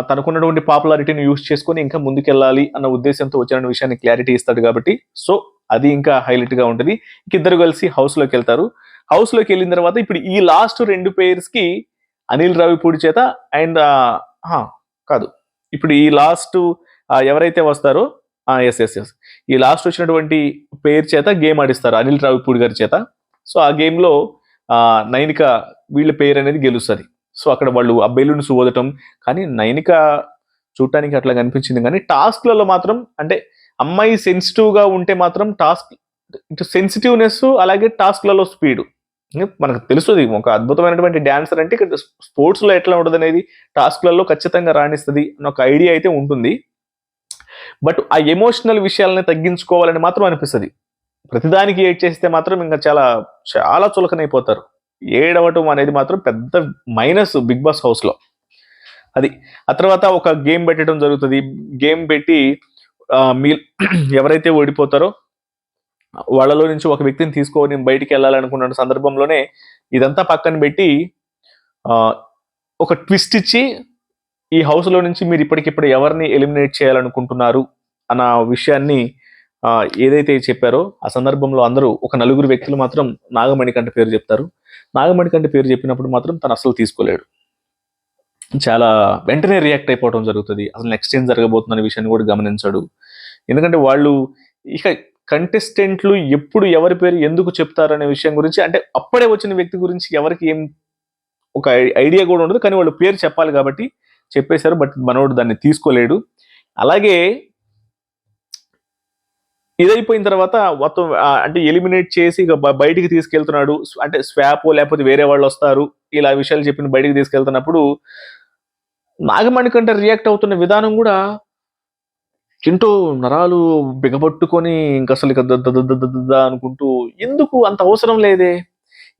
తనకున్నటువంటి పాపులారిటీని యూజ్ చేసుకొని ఇంకా ముందుకెళ్ళాలి అన్న ఉద్దేశ్యంతో వచ్చిన విషయాన్ని క్లారిటీ ఇస్తాడు కాబట్టి, సో, అది ఇంకా హైలైట్‌గా ఉంటది. ఇంక ఇద్దరు కలిసి హౌస్‌లోకెళ్తారు. హౌస్‌లోకెళ్ళిన తర్వాత ఇప్పుడు ఈ లాస్ట్ 2 పెయిర్స్‌కి అనిల్ రావిపూడి చేత అండ్ అహా! కాదు. ఇప్పుడు ఈ లాస్ట్ ఎవరైతే వస్తారో యెస్. ఈ లాస్ట్ వచ్చినటువంటి పెయిర్ చేత గేమ్ ఆడిస్తారు అనిల్ రావిపూడి గారి చేత. సో, ఆ గేమ్‌లో నైనిక వీళ్ళ పెయిర్ అనేది గెలుస్తది. సో, అక్కడ వాళ్ళు ఆ బెలూన్స్ ఊదటం. కానీ నైనిక చూడటానికి అట్లా కనిపించింది గానీ, టాస్క్‌లలో మాత్రం అంటే అమ్మాయి సెన్సిటివ్‌గా ఉంటే మాత్రం టాస్క్ ఇటు సెన్సిటివ్‌నెస్ అలాగే టాస్క్‌లలో స్పీడు. మనకు తెలుస్తది. ఒక అద్భుతమైనటువంటి డాన్సర్ అంటే ఇక్కడ స్పోర్ట్స్‌లో ఎట్లా ఉంటదనేది టాస్క్‌లలో ఖచ్చితంగా రాణిస్తది అన్న ఒక ఐడియా అయితే ఉంటుంది. బట్ ఆ ఎమోషనల్ విషయాలని తగ్గించుకోవాలని మాత్రం అనిపిస్తది. ప్రతిదానికి ఏడ్చేస్తే మాత్రం ఇంక చాలా చులకనైపోతారు. ఏడవటం అనేది మాత్రం పెద్ద మైనస్ 'బిగ్ బాస్' హౌస్‌లో. అది. ఆ తర్వాత ఒక గేమ్ పెట్టడం జరుగుతది. గేమ్ పెట్టి మీ ఎవరైతే ఓడిపోతారో వాళ్ళలో నుంచి ఒక వ్యక్తిని తీసుకొని బయటికెళ్ళాలనుకున్న సందర్భంలోనే ఇదంతా పక్కన పెట్టి ఆహ్, ఒక ట్విస్ట్ ఇచ్చి ఈ హౌస్‌లో నుంచి మీరు ఇప్పటికిప్పుడు ఎవరిని ఎలిమినేట్ చేయాలనుకుంటున్నారు అన్న విషయాన్ని ఏదైతే చెప్పారో ఆ సందర్భంలో అందరూ ఒక నలుగురు వ్యక్తులు మాత్రం నాగమణికంఠ పేరు చెప్తారు. నాగమణికంఠ పేరు చెప్పినప్పుడు మాత్రం తను అస్సలు తీసుకోలేడు. చాలా వెంటనే రియాక్ట్ అయిపోవడం జరుగుతది. అసలు నెక్స్ట్ ఏం జరగబోతుందనే విషయాన్ని కూడా గమనించడు. ఎందుకంటే వాళ్ళు ఇక కంటెస్టెంట్లు ఎప్పుడు ఎవరి పేరు ఎందుకు చెప్తారనే విషయం గురించి అంటే అప్పుడే వచ్చిన వ్యక్తి గురించి ఎవరికి ఏం ఒక ఐడియా కూడా ఉండదు. కానీ వాళ్ళు పేరు చెప్పాలి కాబట్టి చెప్పేశారు. బట్ మనోడు దాన్ని తీసుకోలేడు. అలాగే ఇదైపోయిన తర్వాత మొత్తం అంటే ఎలిమినేట్ చేసి ఇక బయటికి తీసుకెళ్తున్నాడు. అంటే స్వాపో లేకపోతే వేరే వాళ్ళొస్తారు. ఇలా విషయాలు చెప్పి బయటికి తీసుకెళ్తున్నప్పుడు నాగమణి కంటే రియాక్ట్ అవుతున్న విధానం గూడా ఏంటో నరాలు బిగబట్టుకొని ఇంకసలు ఇక దద్దదద్దదద్ద అనుకుంటూ ఎందుకు అంత అవసరం లేదే.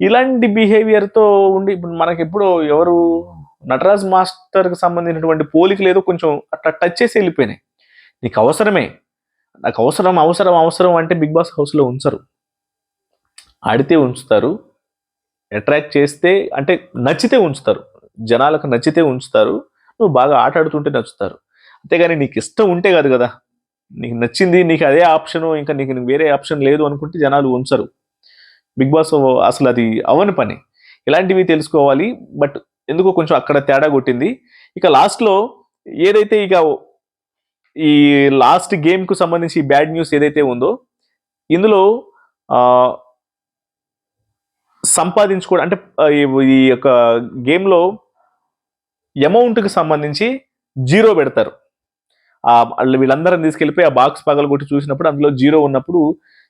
ఇలాంటి బిహేవియర్‌తో ఉండి ఇప్పుడు మనకెప్పుడో ఎవరు 'నటరాజ్ మాస్టర్‌కి' సంబంధించినటువంటి పోలికలేదో కొంచెం అట్లా టచ్ చేసి ఎళ్ళిపోయినాయి. నీకవసరమే. అవసరం అంటే 'బిగ్ బాస్' హౌస్‌లో ఉంచరు. ఆడితే ఉంచుతారు. అట్రాక్ట్ చేస్తే అంటే నచ్చితే ఉంచుతారు. జనాలకు నచ్చితే ఉంచుతారు. నువ్వు బాగా ఆట ఆడుతుంటే నచ్చుతారు. అంతేగాని నీకిష్టం ఉంటే కాదు గదా! నీకు నచ్చింది, నీకు అదే ఆప్షను, ఇంకా నీకు వేరే ఆప్షన్ లేదు అనుకుంటే జనాలు ఉంచరు. 'బిగ్ బాస్' అసలది అవ్వని పని. ఇలాంటివి తెలుసుకోవాలి. బట్ ఎందుకో కొంచెం అక్కడ తేడా కొట్టింది. ఇక లాస్ట్‌లో ఏదైతే ఇక ఈ లాస్ట్ గేమ్‌కు సంబంధించి బ్యాడ్ న్యూస్ ఏదైతే ఉందో, ఇందులో ఆహ్, సంపాదించుకోవడం అంటే ఈ యొక్క గేమ్‌లో అమౌంట్‌కి సంబంధించి 0 పెడతారు. వీళ్ళందరిని తీసుకెళ్ళిపోయి ఆ బాక్స్ పగలగొట్టి చూసినప్పుడు అందులో 0 ఉన్నప్పుడు,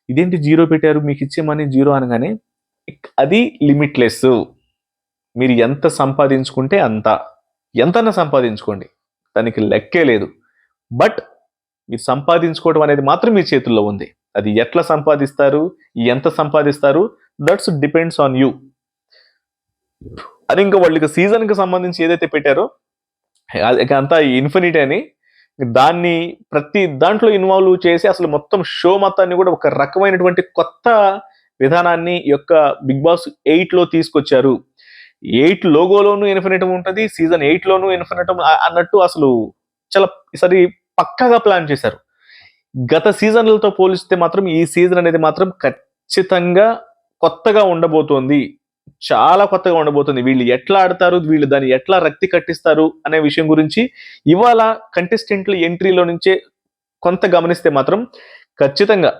ఇదేంటి 0 పెట్టారు మీకిచ్చే మనీ 0 అనగానే, అది లిమిట్‌లెస్. మీరు ఎంత సంపాదించుకుంటే అంత. ఎంతన్నా సంపాదించుకోండి. దానికి లెక్కే లేదు. బట్ మీరు సంపాదించుకోవడం అనేది మాత్రం మీ చేతుల్లో ఉంది. అది ఎట్లా సంపాదిస్తారు? ఎంత సంపాదిస్తారు? That's depends on you. అది ఇంకా వాళ్ళకి సీజన్‌కి సంబంధించి ఏదైతే పెట్టారో, అది ఇక అంతా ఇన్ఫినిటీ అని దాన్ని ప్రతి దాంట్లో ఇన్వాల్వ్ చేసి అసలు మొత్తం షో మొత్తాన్ని కూడా ఒక రకమైనటువంటి కొత్త విధానాన్ని ఈ యొక్క బిగ్ బాస్ 8 లో తీసుకొచ్చారు. 8 లోగోలోనూ ఇన్ఫినిటం ఉంటది. సీజన్ 8 లోనూ ఇన్ఫినిటం అన్నట్టు అసలు చాలా ఈసారి పక్కాగా ప్లాన్ చేశారు. గత సీజన్లతో పోలిస్తే మాత్రం ఈ సీజన్ అనేది మాత్రం ఖచ్చితంగా కొత్తగా ఉండబోతోంది. చాలా కొత్తగా ఉండబోతుంది. వీళ్ళు ఎట్లా ఆడతారు, వీళ్ళు దాన్ని ఎట్లా రక్తి కట్టిస్తారు అనే విషయం గురించి ఇవాళ కంటెస్టెంట్ల ఎంట్రీలో నుంచే కొంత గమనిస్తే మాత్రం ఖచ్చితంగా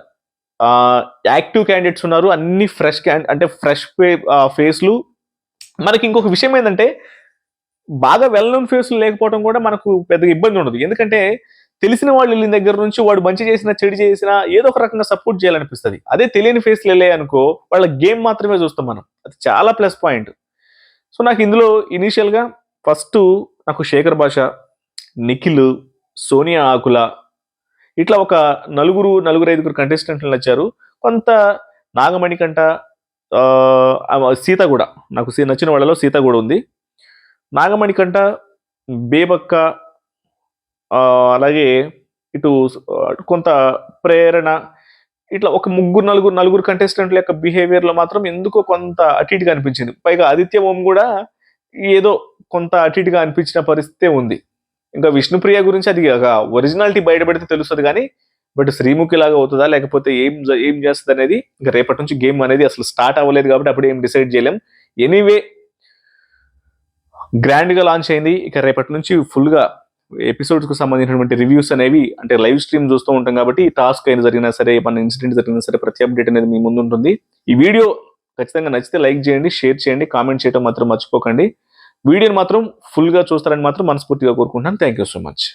యాక్టివ్ క్యాండిడేట్స్ ఉన్నారు. అన్ని ఫ్రెష్ అంటే ఫ్రెష్ ఫేస్లు. మనకి ఇంకొక విషయం ఏంటంటే బాగా వెల్ నోన్ ఫేస్లు లేకపోవడం కూడా మనకు పెద్ద ఇబ్బంది ఉండదు. ఎందుకంటే తెలిసిన వాళ్ళు వెళ్ళిన దగ్గర నుంచి వాడు మంచి చేసినా చెడు చేసినా ఏదో ఒక రకంగా సపోర్ట్ చేయాలనిపిస్తుంది. అదే తెలియని ఫేస్లు వెళ్ళాయి అనుకో వాళ్ళ గేమ్ మాత్రమే చూస్తాం మనం. అది చాలా ప్లస్ పాయింట్. సో నాకు ఇందులో ఇనీషియల్గా ఫస్ట్ నాకు శేఖర్ భాష, నిఖిల్, సోనియా ఆకుల ఇట్లా ఒక నలుగురు ఐదుగురు కంటెస్టెంట్లు నచ్చారు. కొంత నాగమణికంట, సీత కూడా నాకు నచ్చిన వాళ్ళలో సీత కూడా ఉంది. నాగమణికంట, బేబక్క, అలాగే ఇటు కొంత ప్రేరణ, ఇట్లా ఒక నలుగురు కంటెస్టెంట్ల యొక్క బిహేవియర్లో మాత్రం ఎందుకో కొంత అటు ఇటుగా అనిపించింది. పైగా ఆదిత్య ఓం కూడా ఏదో కొంత అటు ఇటుగా అనిపించిన పరిస్థితే ఉంది. ఇంకా విష్ణుప్రియ గురించి అది ఒరిజినాలిటీ బయటపడితే తెలుస్తుంది కానీ బట్ శ్రీముఖి లాగా అవుతుందా లేకపోతే ఏం చేస్తుంది అనేది ఇంకా రేపటి నుంచి గేమ్ అనేది అసలు స్టార్ట్ అవ్వలేదు కాబట్టి అప్పుడు ఏం డిసైడ్ చేయలేం. ఎనీవే గ్రాండ్గా లాంచ్ అయింది. ఇక రేపటి నుంచి ఫుల్గా ఎపిసోడ్స్కు సంబంధించినటువంటి రివ్యూస్ అనేవి అంటే లైవ్ స్ట్రీమ్ చూస్తూ ఉంటాం కాబట్టి టాస్క్ అయినా జరిగినా సరే మన ఇన్సిడెంట్ జరిగినా సరే ప్రతి అప్డేట్ అనేది మీ ముందు ఉంటుంది. ఈ వీడియో ఖచ్చితంగా నచ్చితే లైక్ చేయండి, షేర్ చేయండి, కామెంట్ చేయడం మాత్రం మర్చిపోకండి. వీడియోని మాత్రం ఫుల్గా చూస్తారని మాత్రం మనస్ఫూర్తిగా కోరుకుంటున్నాను. Thank you so much.